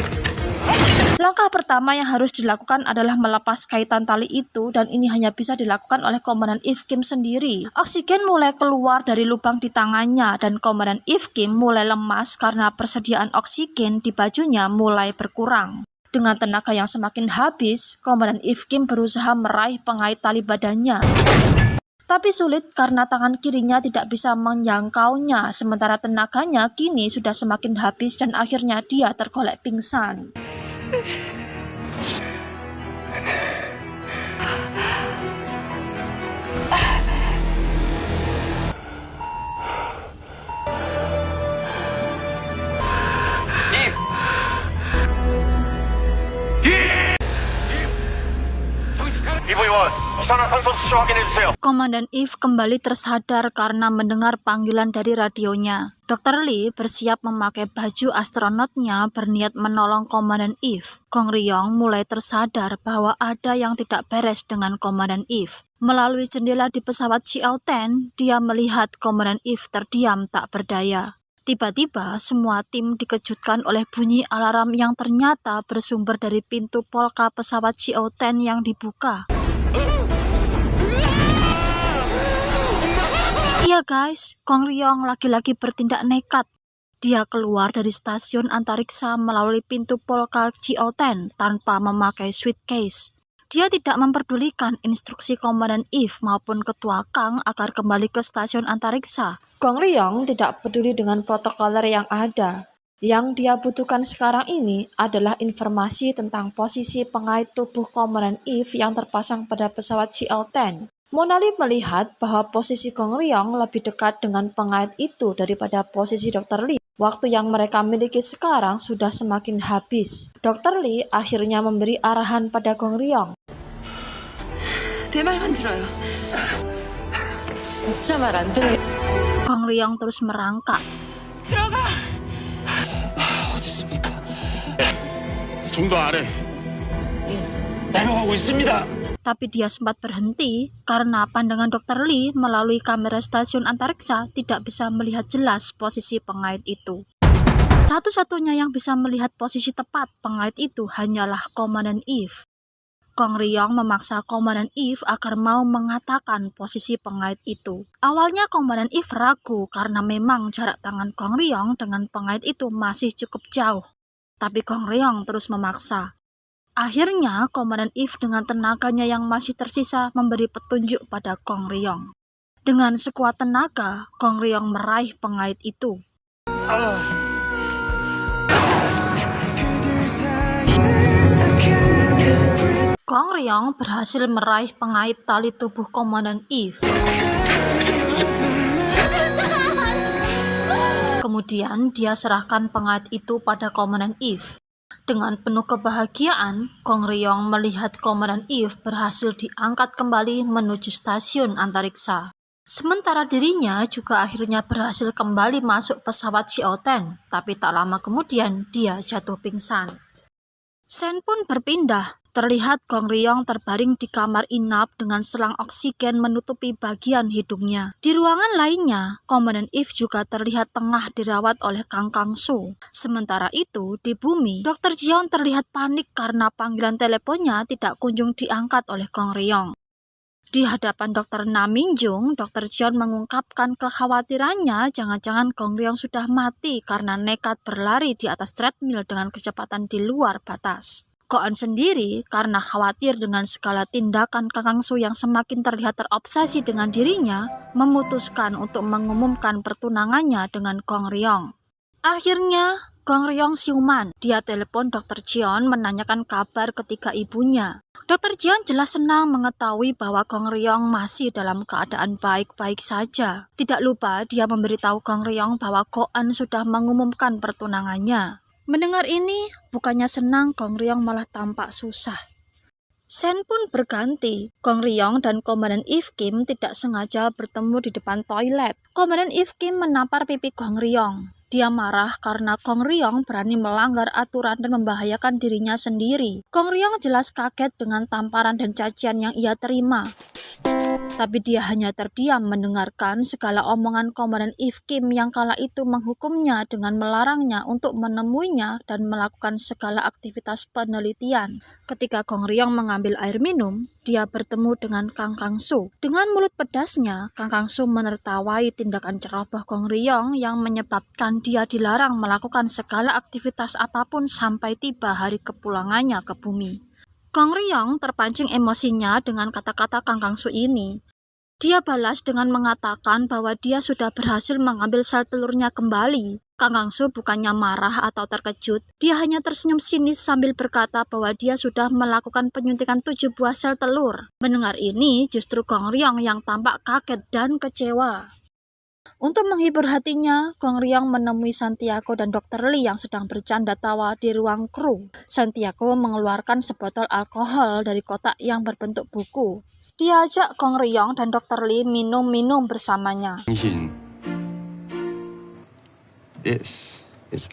[SPEAKER 1] Langkah pertama yang harus dilakukan adalah melepas kaitan tali itu dan ini hanya bisa dilakukan oleh Komandan Eve Kim sendiri. Oksigen mulai keluar dari lubang di tangannya dan Komandan Eve Kim mulai lemas karena persediaan oksigen di bajunya mulai berkurang. Dengan tenaga yang semakin habis, Komandan Eve Kim berusaha meraih pengait tali badannya. Tapi sulit karena tangan kirinya tidak bisa menjangkaunya, sementara tenaganya kini sudah semakin habis dan akhirnya dia tergolek pingsan. Komandan Eve kembali tersadar karena mendengar panggilan dari radionya. Dr. Lee bersiap memakai baju astronotnya berniat menolong Komandan Eve. Gong Ryong mulai tersadar bahwa ada yang tidak beres dengan Komandan Eve. Melalui jendela di pesawat Chiao-10, dia melihat Komandan Eve terdiam tak berdaya. Tiba-tiba, semua tim dikejutkan oleh bunyi alarm yang ternyata bersumber dari pintu polka pesawat Chiao-10 yang dibuka. Iya guys, Gong Ryong lagi-lagi bertindak nekat. Dia keluar dari stasiun antariksa melalui pintu Polka Chioten tanpa memakai suitcase. Dia tidak memperdulikan instruksi Komandan If maupun Ketua Kang agar kembali ke stasiun antariksa. Gong Ryong tidak peduli dengan protokoler yang ada. Yang dia butuhkan sekarang ini adalah informasi tentang posisi pengait tubuh Komandan If yang terpasang pada pesawat Chioten. Monali melihat bahwa posisi Gong Ryong lebih dekat dengan pengait itu daripada posisi Dr. Lee. Waktu yang mereka miliki sekarang sudah semakin habis. Dr. Lee akhirnya memberi arahan pada Gong Ryong.
[SPEAKER 4] 내 말만 들어요. 진짜 말 안 들어요.
[SPEAKER 1] Gong Ryong terus merangkak.
[SPEAKER 4] 들어가.
[SPEAKER 3] 어딨습니까? 좀 더 아래. 내려가고 있습니다.
[SPEAKER 1] Tapi dia sempat berhenti karena pandangan Dr. Lee melalui kamera stasiun antariksa tidak bisa melihat jelas posisi pengait itu. Satu-satunya yang bisa melihat posisi tepat pengait itu hanyalah Komandan If. Gong Ryong memaksa Komandan If agar mau mengatakan posisi pengait itu. Awalnya Komandan If ragu karena memang jarak tangan Gong Ryong dengan pengait itu masih cukup jauh. Tapi Gong Ryong terus memaksa. Akhirnya, Komandan If dengan tenaganya yang masih tersisa memberi petunjuk pada Gong Ryong. Dengan sekuat tenaga, Gong Ryong meraih pengait itu. Gong Ryong berhasil meraih pengait tali tubuh Komandan If. Kemudian, dia serahkan pengait itu pada Komandan If. Dengan penuh kebahagiaan, Gong Ryong melihat Komandan If berhasil diangkat kembali menuju stasiun antariksa. Sementara dirinya juga akhirnya berhasil kembali masuk pesawat Chioten, tapi tak lama kemudian dia jatuh pingsan. Sen pun berpindah. Terlihat Gong Ryong terbaring di kamar inap dengan selang oksigen menutupi bagian hidungnya. Di ruangan lainnya, Komandan If juga terlihat tengah dirawat oleh Kang Kang-soo. Sementara itu, di bumi, Dr. Jeon terlihat panik karena panggilan teleponnya tidak kunjung diangkat oleh Gong Ryong. Di hadapan Dr. Na Minjung, Dr. Jeon mengungkapkan kekhawatirannya jangan-jangan Gong Ryong sudah mati karena nekat berlari di atas treadmill dengan kecepatan di luar batas. Ko-an sendiri, karena khawatir dengan segala tindakan Kang Kang-soo yang semakin terlihat terobsesi dengan dirinya, memutuskan untuk mengumumkan pertunangannya dengan Gong Ryong. Akhirnya, Gong Ryong siuman. Dia telepon Dr. Jeon menanyakan kabar ketika ibunya. Dr. Jeon jelas senang mengetahui bahwa Gong Ryong masih dalam keadaan baik-baik saja. Tidak lupa dia memberitahu Gong Ryong bahwa Ko-an sudah mengumumkan pertunangannya. Mendengar ini, bukannya senang, Gong Ryong malah tampak susah. Sen pun berganti. Gong Ryong dan Komandan If Kim tidak sengaja bertemu di depan toilet. Komandan If Kim menampar pipi Gong Ryong. Dia marah karena Gong Ryong berani melanggar aturan dan membahayakan dirinya sendiri. Gong Ryong jelas kaget dengan tamparan dan cacian yang ia terima. Tapi dia hanya terdiam mendengarkan segala omongan Komandan If Kim yang kala itu menghukumnya dengan melarangnya untuk menemuinya dan melakukan segala aktivitas penelitian. Ketika Gong Ryong mengambil air minum, dia bertemu dengan Kang Kang-soo. Dengan mulut pedasnya, Kang Kang-soo menertawai tindakan ceroboh Gong Ryong yang menyebabkan dia dilarang melakukan segala aktivitas apapun sampai tiba hari kepulangannya ke bumi. Gong Ryong terpancing emosinya dengan kata-kata Kang Kang-soo ini. Dia balas dengan mengatakan bahwa dia sudah berhasil mengambil sel telurnya kembali. Kang Kang-soo bukannya marah atau terkejut, dia hanya tersenyum sinis sambil berkata bahwa dia sudah melakukan penyuntikan 7 buah sel telur. Mendengar ini, justru Gong Ryong yang tampak kaget dan kecewa. Untuk menghibur hatinya, Gong Ryong menemui Santiago dan Dr. Lee yang sedang bercanda tawa di ruang kru. Santiago mengeluarkan sebotol alkohol dari kotak yang berbentuk buku. Dia ajak Gong Ryong dan Dr. Lee minum-minum bersamanya.
[SPEAKER 3] This is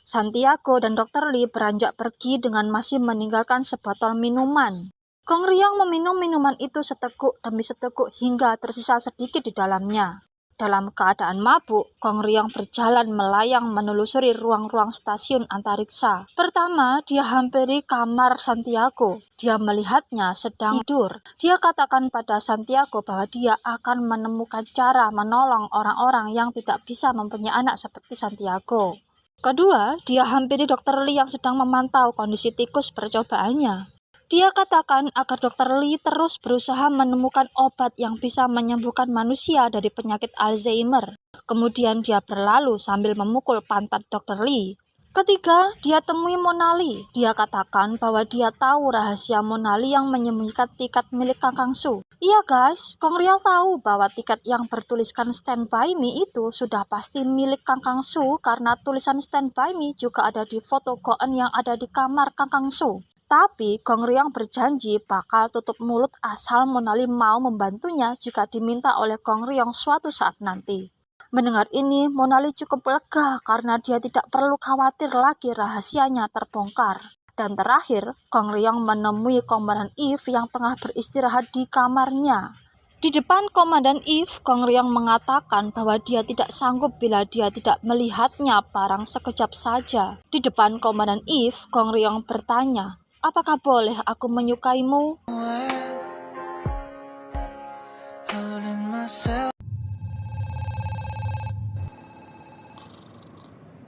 [SPEAKER 1] Santiago dan Dr. Lee beranjak pergi dengan masih meninggalkan sebotol minuman. Gong Ryong meminum minuman itu seteguk demi seteguk hingga tersisa sedikit di dalamnya. Dalam keadaan mabuk, Gong Ryong berjalan melayang menelusuri ruang-ruang stasiun antariksa. Pertama, dia hampiri kamar Santiago. Dia melihatnya sedang tidur. Dia katakan pada Santiago bahwa dia akan menemukan cara menolong orang-orang yang tidak bisa mempunyai anak seperti Santiago. Kedua, dia hampiri Dr. Lee yang sedang memantau kondisi tikus percobaannya. Dia katakan agar Dr. Lee terus berusaha menemukan obat yang bisa menyembuhkan manusia dari penyakit Alzheimer. Kemudian dia berlalu sambil memukul pantat Dr. Lee. Ketiga, dia temui Mona Lee. Dia katakan bahwa dia tahu rahasia Mona Lee yang menyembunyikan tiket milik Kang Su. Iya guys, Gong Ryong tahu bahwa tiket yang bertuliskan Stand By Me itu sudah pasti milik Kang Su karena tulisan Stand By Me juga ada di foto Go-eun yang ada di kamar Kang Su. Tapi Gong Ryong berjanji bakal tutup mulut asal Mona Lee mau membantunya jika diminta oleh Gong Ryong suatu saat nanti. Mendengar ini, Mona Lee cukup lega karena dia tidak perlu khawatir lagi rahasianya terbongkar. Dan terakhir, Gong Ryong menemui Komandan Eve yang tengah beristirahat di kamarnya. Di depan Komandan Eve, Gong Ryong mengatakan bahwa dia tidak sanggup bila dia tidak melihatnya parang sekejap saja. Di depan Komandan Eve, Gong Ryong bertanya, "Apakah boleh aku menyukaimu?"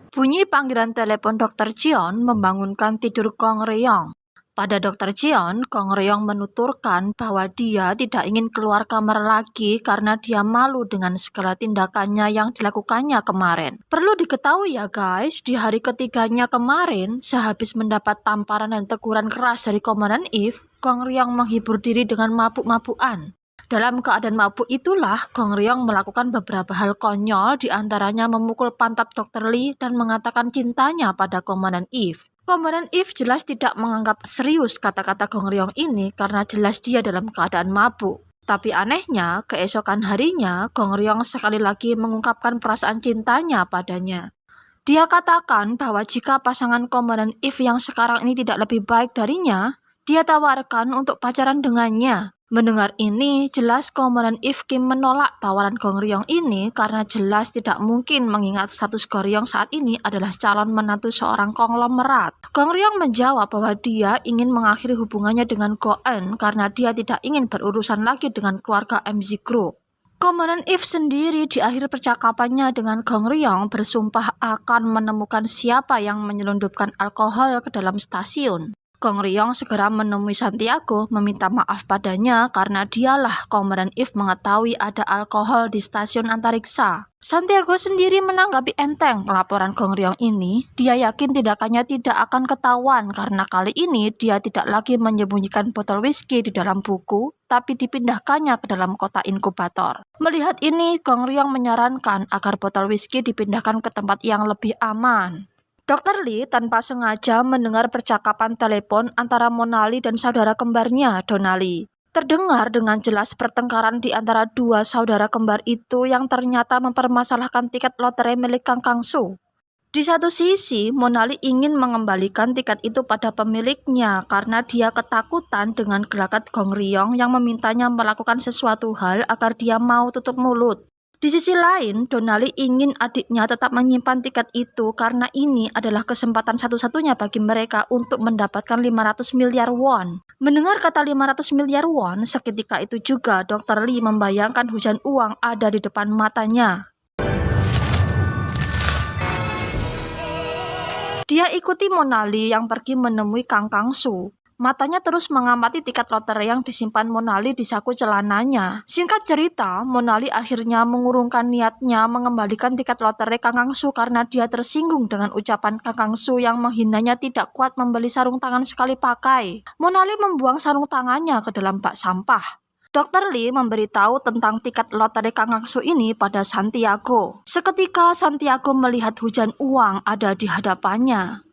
[SPEAKER 1] Bunyi panggilan telepon Dr. Jeon membangunkan tidur Gong Ryong. Pada Dr. Jeon, Gong Ryong menuturkan bahwa dia tidak ingin keluar kamar lagi karena dia malu dengan segala tindakannya yang dilakukannya kemarin. Perlu diketahui ya guys, di hari ketiganya kemarin, sehabis mendapat tamparan dan teguran keras dari Komandan Eve, Gong Ryong menghibur diri dengan mabuk-mabukan. Dalam keadaan mabuk itulah, Gong Ryong melakukan beberapa hal konyol, diantaranya memukul pantat Dr. Lee dan mengatakan cintanya pada Komandan Eve. Komandan Eve jelas tidak menganggap serius kata-kata Gong Ryong ini karena jelas dia dalam keadaan mabuk. Tapi anehnya, keesokan harinya, Gong Ryong sekali lagi mengungkapkan perasaan cintanya padanya. Dia katakan bahwa jika pasangan Komandan Eve yang sekarang ini tidak lebih baik darinya, dia tawarkan untuk pacaran dengannya. Mendengar ini, jelas Komandan Eve Kim menolak tawaran Gong Ryong ini karena jelas tidak mungkin mengingat status Gong Ryong saat ini adalah calon menantu seorang konglomerat. Gong Ryong menjawab bahwa dia ingin mengakhiri hubungannya dengan Go-eun karena dia tidak ingin berurusan lagi dengan keluarga MZ Group. Komandan Eve sendiri di akhir percakapannya dengan Gong Ryong bersumpah akan menemukan siapa yang menyelundupkan alkohol ke dalam stasiun. Gong Ryong segera menemui Santiago meminta maaf padanya karena dialah Komandan Eve mengetahui ada alkohol di stasiun antariksa. Santiago sendiri menanggapi enteng laporan Gong Ryong ini. Dia yakin tindakannya tidak akan ketahuan karena kali ini dia tidak lagi menyembunyikan botol whisky di dalam buku, tapi dipindahkannya ke dalam kotak inkubator. Melihat ini, Gong Ryong menyarankan agar botol whisky dipindahkan ke tempat yang lebih aman. Dr. Lee tanpa sengaja mendengar percakapan telepon antara Mona Lee dan saudara kembarnya, Donna Lee. Terdengar dengan jelas pertengkaran di antara dua saudara kembar itu yang ternyata mempermasalahkan tiket lotre milik Kang Su. Di satu sisi, Mona Lee ingin mengembalikan tiket itu pada pemiliknya karena dia ketakutan dengan gelagat Gong Ryong yang memintanya melakukan sesuatu hal agar dia mau tutup mulut. Di sisi lain, Donna Lee ingin adiknya tetap menyimpan tiket itu karena ini adalah kesempatan satu-satunya bagi mereka untuk mendapatkan 500 miliar won. Mendengar kata 500 miliar won, seketika itu juga Dr. Lee membayangkan hujan uang ada di depan matanya. Dia ikuti Mona Lee yang pergi menemui Kang Su. Matanya terus mengamati tiket lotre yang disimpan Mona Lee di saku celananya. Singkat cerita, Mona Lee akhirnya mengurungkan niatnya mengembalikan tiket lotre Kang Su karena dia tersinggung dengan ucapan Kang Su yang menghinanya tidak kuat membeli sarung tangan sekali pakai. Mona Lee membuang sarung tangannya ke dalam bak sampah. Dr. Lee memberitahu tentang tiket lotre Kang Su ini pada Santiago. Seketika Santiago melihat hujan uang ada di hadapannya.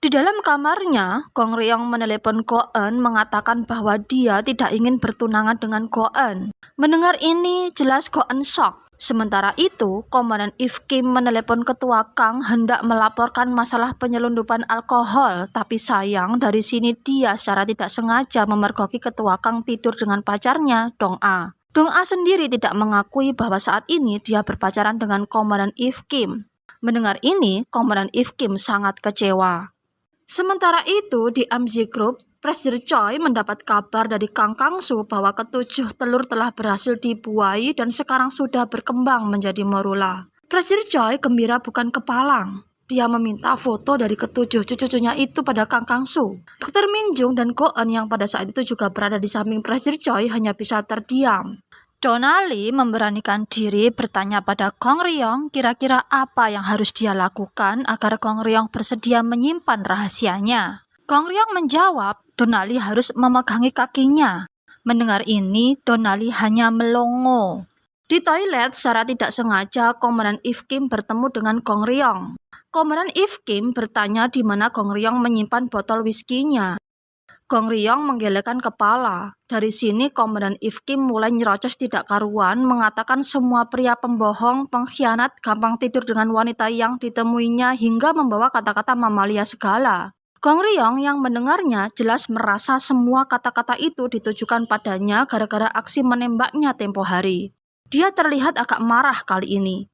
[SPEAKER 1] Di dalam kamarnya, Gong Ryong menelepon Go-eun mengatakan bahwa dia tidak ingin bertunangan dengan Go-eun. Mendengar ini, jelas Go-eun shock. Sementara itu, Komandan Eve Kim menelepon ketua Kang hendak melaporkan masalah penyelundupan alkohol, tapi sayang dari sini dia secara tidak sengaja memergoki ketua Kang tidur dengan pacarnya, Dong A. Dong-a sendiri tidak mengakui bahwa saat ini dia berpacaran dengan Komandan If Kim. Mendengar ini, Komandan If Kim sangat kecewa. Sementara itu, di MZ Group, Presiden Choi mendapat kabar dari Kang Kang-soo bahwa ketujuh telur telah berhasil dibuai dan sekarang sudah berkembang menjadi morula. Presiden Choi gembira bukan kepalang. Dia meminta foto dari ketujuh cucu-cucunya itu pada Kang Kang-soo. Dr. Min Jung dan Go-eun yang pada saat itu juga berada di samping Presiden Choi hanya bisa terdiam. Donna Lee memberanikan diri bertanya pada Kong Ryong kira-kira apa yang harus dia lakukan agar Kong Ryong bersedia menyimpan rahasianya. Kong Ryong menjawab, Donna Lee harus memegangi kakinya. Mendengar ini, Donna Lee hanya melongo. Di toilet, secara tidak sengaja, Komandan If Kim bertemu dengan Kong Ryong. Komandan If Kim bertanya di mana Kong Ryong menyimpan botol whiskinya. Kong Ryong menggelengkan kepala. Dari sini, Komandan If Kim mulai nyerocos tidak karuan, mengatakan semua pria pembohong, pengkhianat, gampang tidur dengan wanita yang ditemuinya, hingga membawa kata-kata mamalia segala. Kong Ryong yang mendengarnya jelas merasa semua kata-kata itu ditujukan padanya gara-gara aksi menembaknya tempo hari. Dia terlihat agak marah kali ini.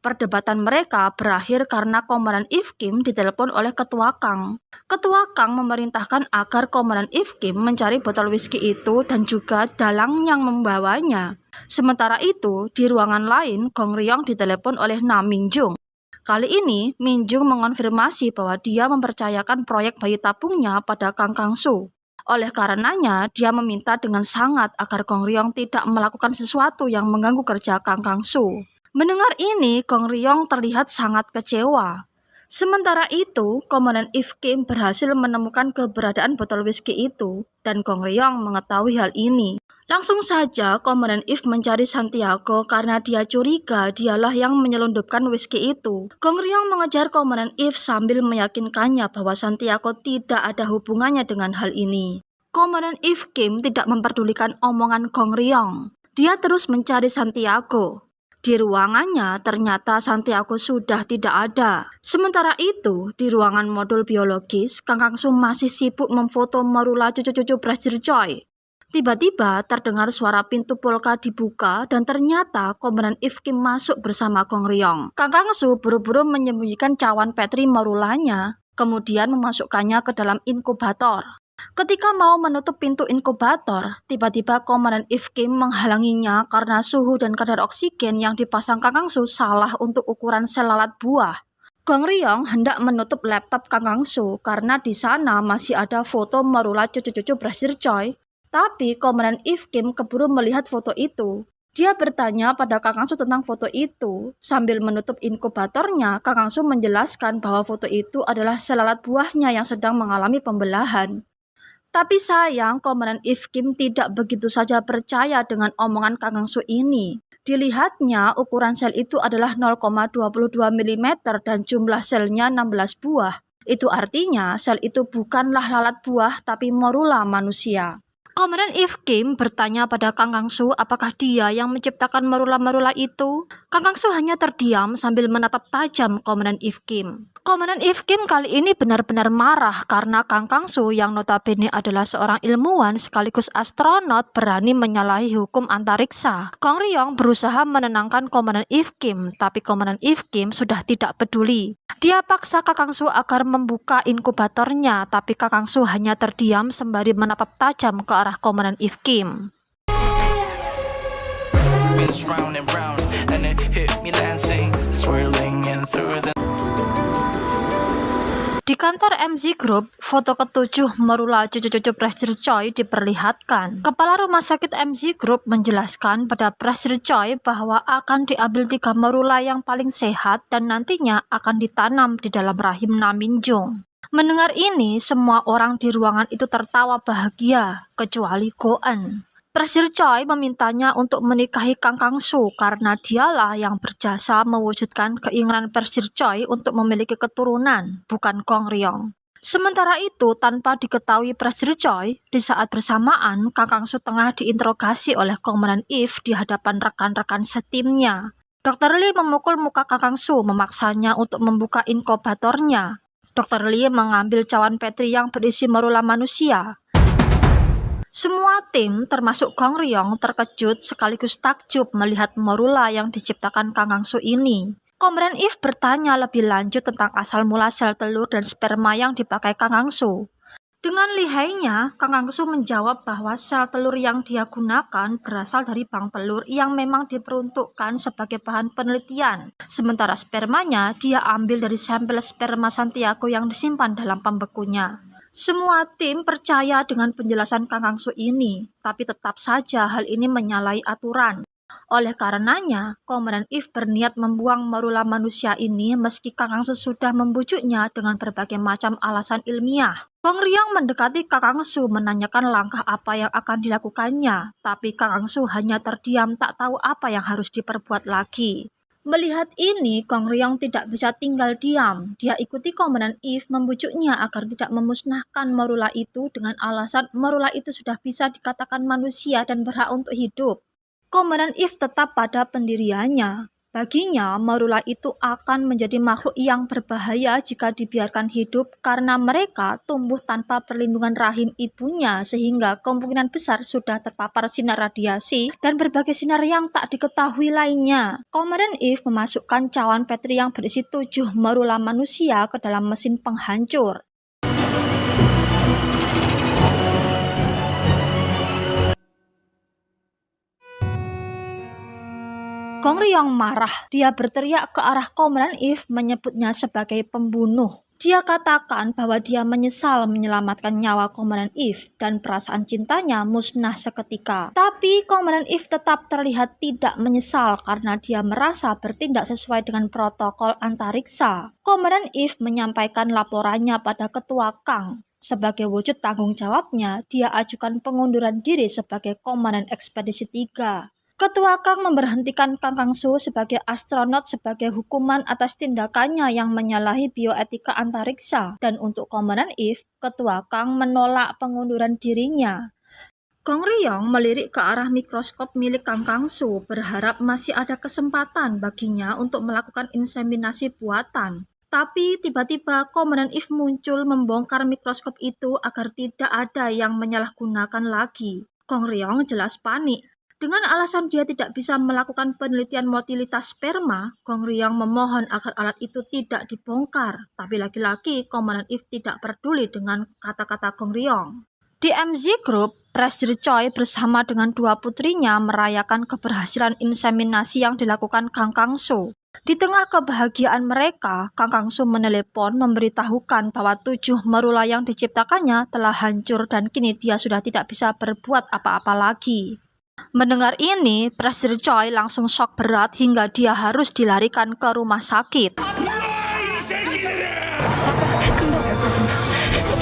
[SPEAKER 1] Perdebatan mereka berakhir karena Komandan If Kim ditelepon oleh Ketua Kang. Ketua Kang memerintahkan agar Komandan If Kim mencari botol whisky itu dan juga dalang yang membawanya. Sementara itu, di ruangan lain, Kong Ryong ditelepon oleh Nam Min Jung. Kali ini, Min Jung mengonfirmasi bahwa dia mempercayakan proyek bayi tabungnya pada Kang Kang-soo. Oleh karenanya, dia meminta dengan sangat agar Kong Ryong tidak melakukan sesuatu yang mengganggu kerja Kang Kang-soo. Mendengar ini, Kong Ryong terlihat sangat kecewa. Sementara itu, Komandan If Kim berhasil menemukan keberadaan botol whisky itu, dan Kong Ryong mengetahui hal ini. Langsung saja, Komandan If mencari Santiago karena dia curiga dialah yang menyelundupkan whisky itu. Kong Ryong mengejar Komandan If sambil meyakinkannya bahwa Santiago tidak ada hubungannya dengan hal ini. Komandan If Kim tidak memperdulikan omongan Kong Ryong. Dia terus mencari Santiago. Di ruangannya, ternyata Santiago sudah tidak ada. Sementara itu, di ruangan modul biologis, Kang Kang-soo masih sibuk memfoto morula cucu-cucu Presiden Choi. Tiba-tiba terdengar suara pintu polka dibuka dan ternyata Komandan If Kim masuk bersama Kong Ryong. Kang Kang-soo buru-buru menyembunyikan cawan Petri morulanya, kemudian memasukkannya ke dalam inkubator. Ketika mau menutup pintu inkubator, tiba-tiba Komandan If Kim menghalanginya karena suhu dan kadar oksigen yang dipasang Kang Kang-soo salah untuk ukuran sel lalat buah. Kong Ryong hendak menutup laptop Kang Kang-soo karena di sana masih ada foto morula cucu-cucu Presiden Choi. Tapi Komandan If Kim keburu melihat foto itu. Dia bertanya pada Kang Kang-soo tentang foto itu. Sambil menutup inkubatornya, Kang Kang-soo menjelaskan bahwa foto itu adalah sel lalat buahnya yang sedang mengalami pembelahan. Tapi sayang, Komandan If Kim tidak begitu saja percaya dengan omongan Kang Kang-soo ini. Dilihatnya, ukuran sel itu adalah 0,22 mm dan jumlah selnya 16 buah. Itu artinya sel itu bukanlah lalat buah tapi morula manusia. Komandan If Kim bertanya pada Kang Kang-soo apakah dia yang menciptakan morula-morula itu. Kang Kang-soo hanya terdiam sambil menatap tajam Komandan If Kim. Komandan If Kim kali ini benar-benar marah karena Kang Kang-soo yang notabene adalah seorang ilmuwan sekaligus astronot berani menyalahi hukum antariksa. Kong Ryong berusaha menenangkan Komandan If Kim, tapi Komandan If Kim sudah tidak peduli. Dia paksa Kang Kang-soo agar membuka inkubatornya, tapi Kang Kang-soo hanya terdiam sembari menatap tajam ke arah Komandan If Kim. Di kantor MZ Group, foto ketujuh morula cucu-cucu Presiden Choi diperlihatkan. Kepala Rumah Sakit MZ Group menjelaskan pada Presiden Choi bahwa akan diambil 3 morula yang paling sehat dan nantinya akan ditanam di dalam rahim Nam Min Jung. Mendengar ini, semua orang di ruangan itu tertawa bahagia, kecuali Go-eun. Presiden Choi memintanya untuk menikahi Kang Kang-soo karena dialah yang berjasa mewujudkan keinginan Presiden Choi untuk memiliki keturunan, bukan Kong Ryong. Sementara itu, tanpa diketahui Presiden Choi, di saat bersamaan Kang Kang-soo tengah diinterogasi oleh Komandan If di hadapan rekan-rekan setimnya. Dr. Lee memukul muka Kang Kang-soo memaksanya untuk membuka inkubatornya. Dr. Lee mengambil cawan Petri yang berisi morula manusia. Semua tim termasuk Gong Ryong terkejut sekaligus takjub melihat morula yang diciptakan Kang Kangsu ini. Komandan If bertanya lebih lanjut tentang asal mula sel telur dan sperma yang dipakai Kang Kangsu. Dengan lihainya, Kang Kangsu menjawab bahwa sel telur yang dia gunakan berasal dari bank telur yang memang diperuntukkan sebagai bahan penelitian. Sementara spermanya dia ambil dari sampel sperma Santiago yang disimpan dalam pembekunya. Semua tim percaya dengan penjelasan Kang Kangsu ini, tapi tetap saja hal ini menyalahi aturan. Oleh karenanya, Komandan If berniat membuang morula manusia ini meski Kang Kangsu sudah membujuknya dengan berbagai macam alasan ilmiah. Gong Ryong mendekati Kang Kangsu menanyakan langkah apa yang akan dilakukannya, tapi Kang Kangsu hanya terdiam tak tahu apa yang harus diperbuat lagi. Melihat ini, Gong Ryong tidak bisa tinggal diam. Dia ikuti Komandan If membujuknya agar tidak memusnahkan morula itu dengan alasan morula itu sudah bisa dikatakan manusia dan berhak untuk hidup. Komandan If tetap pada pendiriannya. Baginya, morula itu akan menjadi makhluk yang berbahaya jika dibiarkan hidup karena mereka tumbuh tanpa perlindungan rahim ibunya sehingga kemungkinan besar sudah terpapar sinar radiasi dan berbagai sinar yang tak diketahui lainnya. Komandan If memasukkan cawan Petri yang berisi 7 morula manusia ke dalam mesin penghancur. Gong Ryong marah. Dia berteriak ke arah Komandan If menyebutnya sebagai pembunuh. Dia katakan bahwa dia menyesal menyelamatkan nyawa Komandan If dan perasaan cintanya musnah seketika. Tapi Komandan If tetap terlihat tidak menyesal karena dia merasa bertindak sesuai dengan protokol antariksa. Komandan If menyampaikan laporannya pada Ketua Kang. Sebagai wujud tanggung jawabnya, dia ajukan pengunduran diri sebagai Komandan Ekspedisi 3. Ketua Kang memberhentikan Kang Kangsu sebagai astronot sebagai hukuman atas tindakannya yang menyalahi bioetika antariksa, dan untuk Komandan If, Ketua Kang menolak pengunduran dirinya. Gong Ryong melirik ke arah mikroskop milik Kang Kangsu, berharap masih ada kesempatan baginya untuk melakukan inseminasi buatan. Tapi tiba-tiba Komandan If muncul membongkar mikroskop itu agar tidak ada yang menyalahgunakan lagi. Gong Ryong jelas panik. Dengan alasan dia tidak bisa melakukan penelitian motilitas sperma, Gong Ryong memohon agar alat itu tidak dibongkar. Tapi lagi-lagi Komandan If tidak peduli dengan kata-kata Gong Ryong. Di MZ Group, Presiden Choi bersama dengan 2 putrinya merayakan keberhasilan inseminasi yang dilakukan Kang Kangsu. Di tengah kebahagiaan mereka, Kang Kangsu menelepon memberitahukan bahwa 7 morula yang diciptakannya telah hancur dan kini dia sudah tidak bisa berbuat apa-apa lagi. Mendengar ini, Presiden Choi langsung shock berat hingga dia harus dilarikan ke rumah sakit.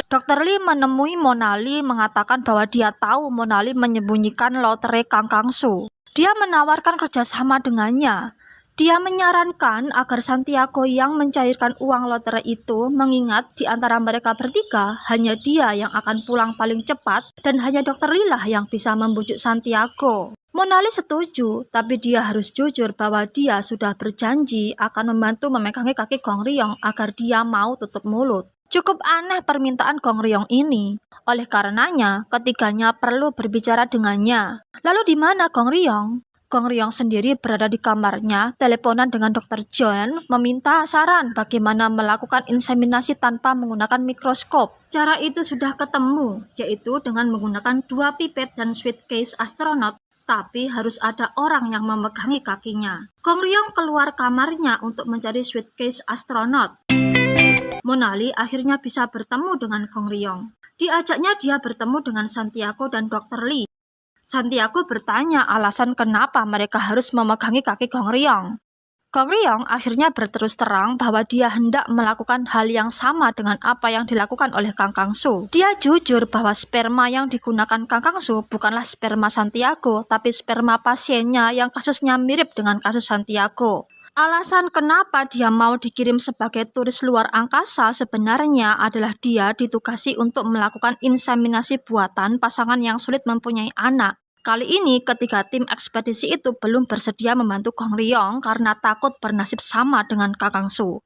[SPEAKER 1] Dr. Lee menemui Mona Lee mengatakan bahwa dia tahu Mona Lee menyembunyikan lotre Kang Kangsu. Dia menawarkan kerjasama dengannya. Dia menyarankan agar Santiago yang mencairkan uang lotre itu, mengingat di antara mereka bertiga hanya dia yang akan pulang paling cepat dan hanya Dr. Lee lah yang bisa membujuk Santiago. Mona Lee setuju, tapi dia harus jujur bahwa dia sudah berjanji akan membantu memegangi kaki Gong Ryong agar dia mau tutup mulut. Cukup aneh permintaan Gong Ryong ini. Oleh karenanya, ketiganya perlu berbicara dengannya. Lalu di mana Gong Ryong? Gong Ryong sendiri berada di kamarnya, teleponan dengan Dr. John, meminta saran bagaimana melakukan inseminasi tanpa menggunakan mikroskop. Cara itu sudah ketemu, yaitu dengan menggunakan 2 pipet dan suitcase astronot, tapi harus ada orang yang memegangi kakinya. Gong Ryong keluar kamarnya untuk mencari suitcase astronot. Mona Lee akhirnya bisa bertemu dengan Gong Ryong. Diajaknya dia bertemu dengan Santiago dan Dr. Lee. Santiago bertanya alasan kenapa mereka harus memegangi kaki Gong Ryong. Gong Ryong akhirnya berterus terang bahwa dia hendak melakukan hal yang sama dengan apa yang dilakukan oleh Kang Kangsu. Dia jujur bahwa sperma yang digunakan Kang Kangsu bukanlah sperma Santiago, tapi sperma pasiennya yang kasusnya mirip dengan kasus Santiago. Alasan kenapa dia mau dikirim sebagai turis luar angkasa sebenarnya adalah dia ditugasi untuk melakukan inseminasi buatan pasangan yang sulit mempunyai anak. Kali ini ketiga tim ekspedisi itu belum bersedia membantu Gong Ryong karena takut bernasib sama dengan Kang Kangsu.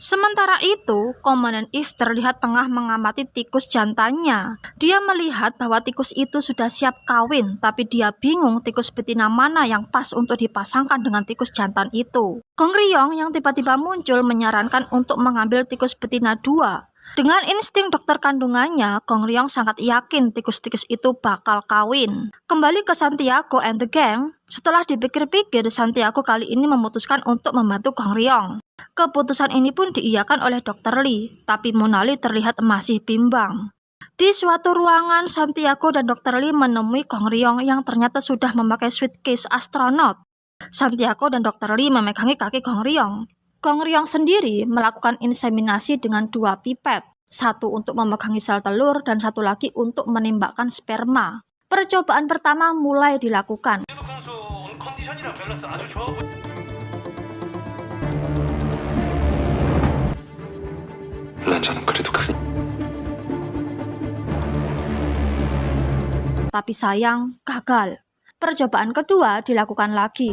[SPEAKER 1] Sementara itu, Komandan If terlihat tengah mengamati tikus jantannya. Dia melihat bahwa tikus itu sudah siap kawin, tapi dia bingung tikus betina mana yang pas untuk dipasangkan dengan tikus jantan itu. Gong Riyong yang tiba-tiba muncul menyarankan untuk mengambil tikus betina 2. Dengan insting dokter kandungannya, Gong Riyong sangat yakin tikus-tikus itu bakal kawin. Kembali ke Santiago and the gang, setelah dipikir-pikir, Santiago kali ini memutuskan untuk membantu Gong Riyong. Keputusan ini pun diiyakan oleh Dr. Lee, tapi Mona Lee terlihat masih bimbang. Di suatu ruangan, Santiago dan Dr. Lee menemui Gong Riyong yang ternyata sudah memakai suitcase astronot. Santiago dan Dr. Lee memegangi kaki Gong Riyong. Gong Riyong sendiri melakukan inseminasi dengan 2 pipet, satu untuk memegangi sel telur dan satu lagi untuk menembakkan sperma. Percobaan pertama mulai dilakukan. Tapi sayang, gagal. Percobaan kedua dilakukan lagi.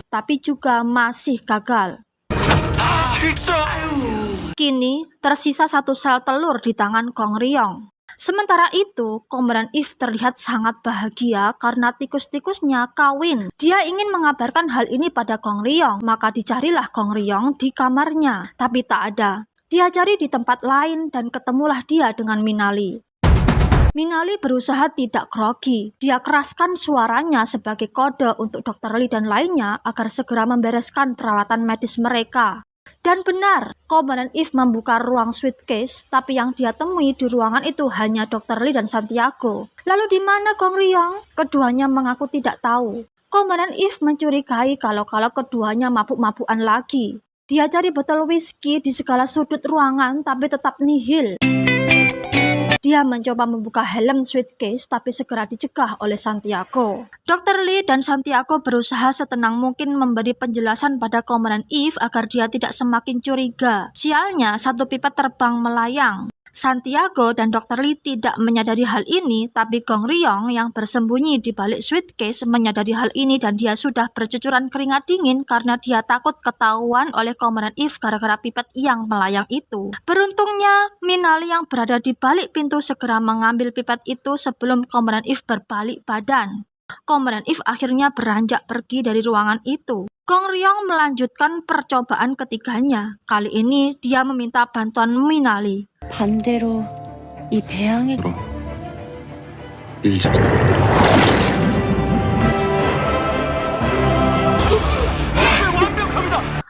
[SPEAKER 1] Tapi juga masih gagal. Kini tersisa 1 sel telur di tangan Gong Riyong. Sementara itu, Komandan If terlihat sangat bahagia karena tikus-tikusnya kawin. Dia ingin mengabarkan hal ini pada Gong Riyong, maka dicarilah Gong Riyong di kamarnya, tapi tak ada. Dia cari di tempat lain dan ketemulah dia dengan Minali. Minali berusaha tidak grogi. Dia keraskan suaranya sebagai kode untuk Dr. Lee dan lainnya agar segera membereskan peralatan medis mereka. Dan benar, Komandan If membuka ruang suitcase, tapi yang dia temui di ruangan itu hanya Dr. Lee dan Santiago. Lalu di mana Gong Riyong? Keduanya mengaku tidak tahu. Komandan If mencurigai kalau keduanya mabuk-mabukan lagi. Dia cari botol whisky di segala sudut ruangan, tapi tetap nihil. Dia mencoba membuka helm suitcase tapi segera dicegah oleh Santiago. Dr. Lee dan Santiago berusaha setenang mungkin memberi penjelasan pada Komandan If agar dia tidak semakin curiga. Sialnya, 1 pipet terbang melayang. Santiago dan Dr. Lee tidak menyadari hal ini, tapi Gong Riyong yang bersembunyi di balik suitcase menyadari hal ini dan dia sudah bercucuran keringat dingin karena dia takut ketahuan oleh Komandan If gara-gara pipet yang melayang itu. Beruntungnya, Minali yang berada di balik pintu segera mengambil pipet itu sebelum Komandan If berbalik badan. Komandan If akhirnya beranjak pergi dari ruangan itu. Gong Riyong melanjutkan percobaan ketiganya. Kali ini dia meminta bantuan Minali.
[SPEAKER 4] 반대로 이 배양의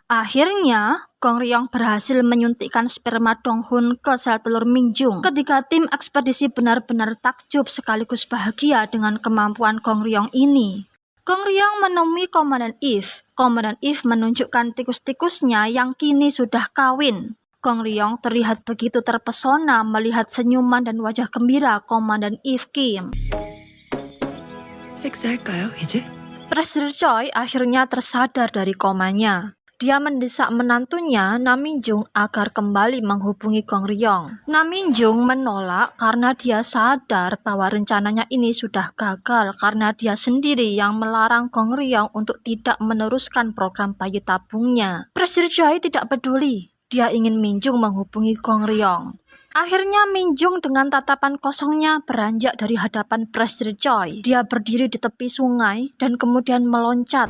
[SPEAKER 1] Akhirnya, Gong Riyong berhasil menyuntikkan sperma Donghun ke sel telur Mingjung. Ketika tim ekspedisi benar-benar takjub sekaligus bahagia dengan kemampuan Gong Riyong ini. Gong Riyong menemui Komandan If. Komandan If menunjukkan tikus-tikusnya yang kini sudah kawin. Gong Riyong terlihat begitu terpesona melihat senyuman dan wajah gembira Komandan If Kim.
[SPEAKER 4] 섹스할까요, 이제?
[SPEAKER 1] Presiden Choi akhirnya tersadar dari komanya. Dia mendesak menantunya, Naminjung, agar kembali menghubungi Gong Riyong. Naminjung menolak karena dia sadar bahwa rencananya ini sudah gagal karena dia sendiri yang melarang Gong Riyong untuk tidak meneruskan program bayi tabungnya. Presiden Choi tidak peduli. Dia ingin Minjung menghubungi Gong Riyong. Akhirnya Minjung dengan tatapan kosongnya beranjak dari hadapan Presiden Choi. Dia berdiri di tepi sungai dan kemudian meloncat.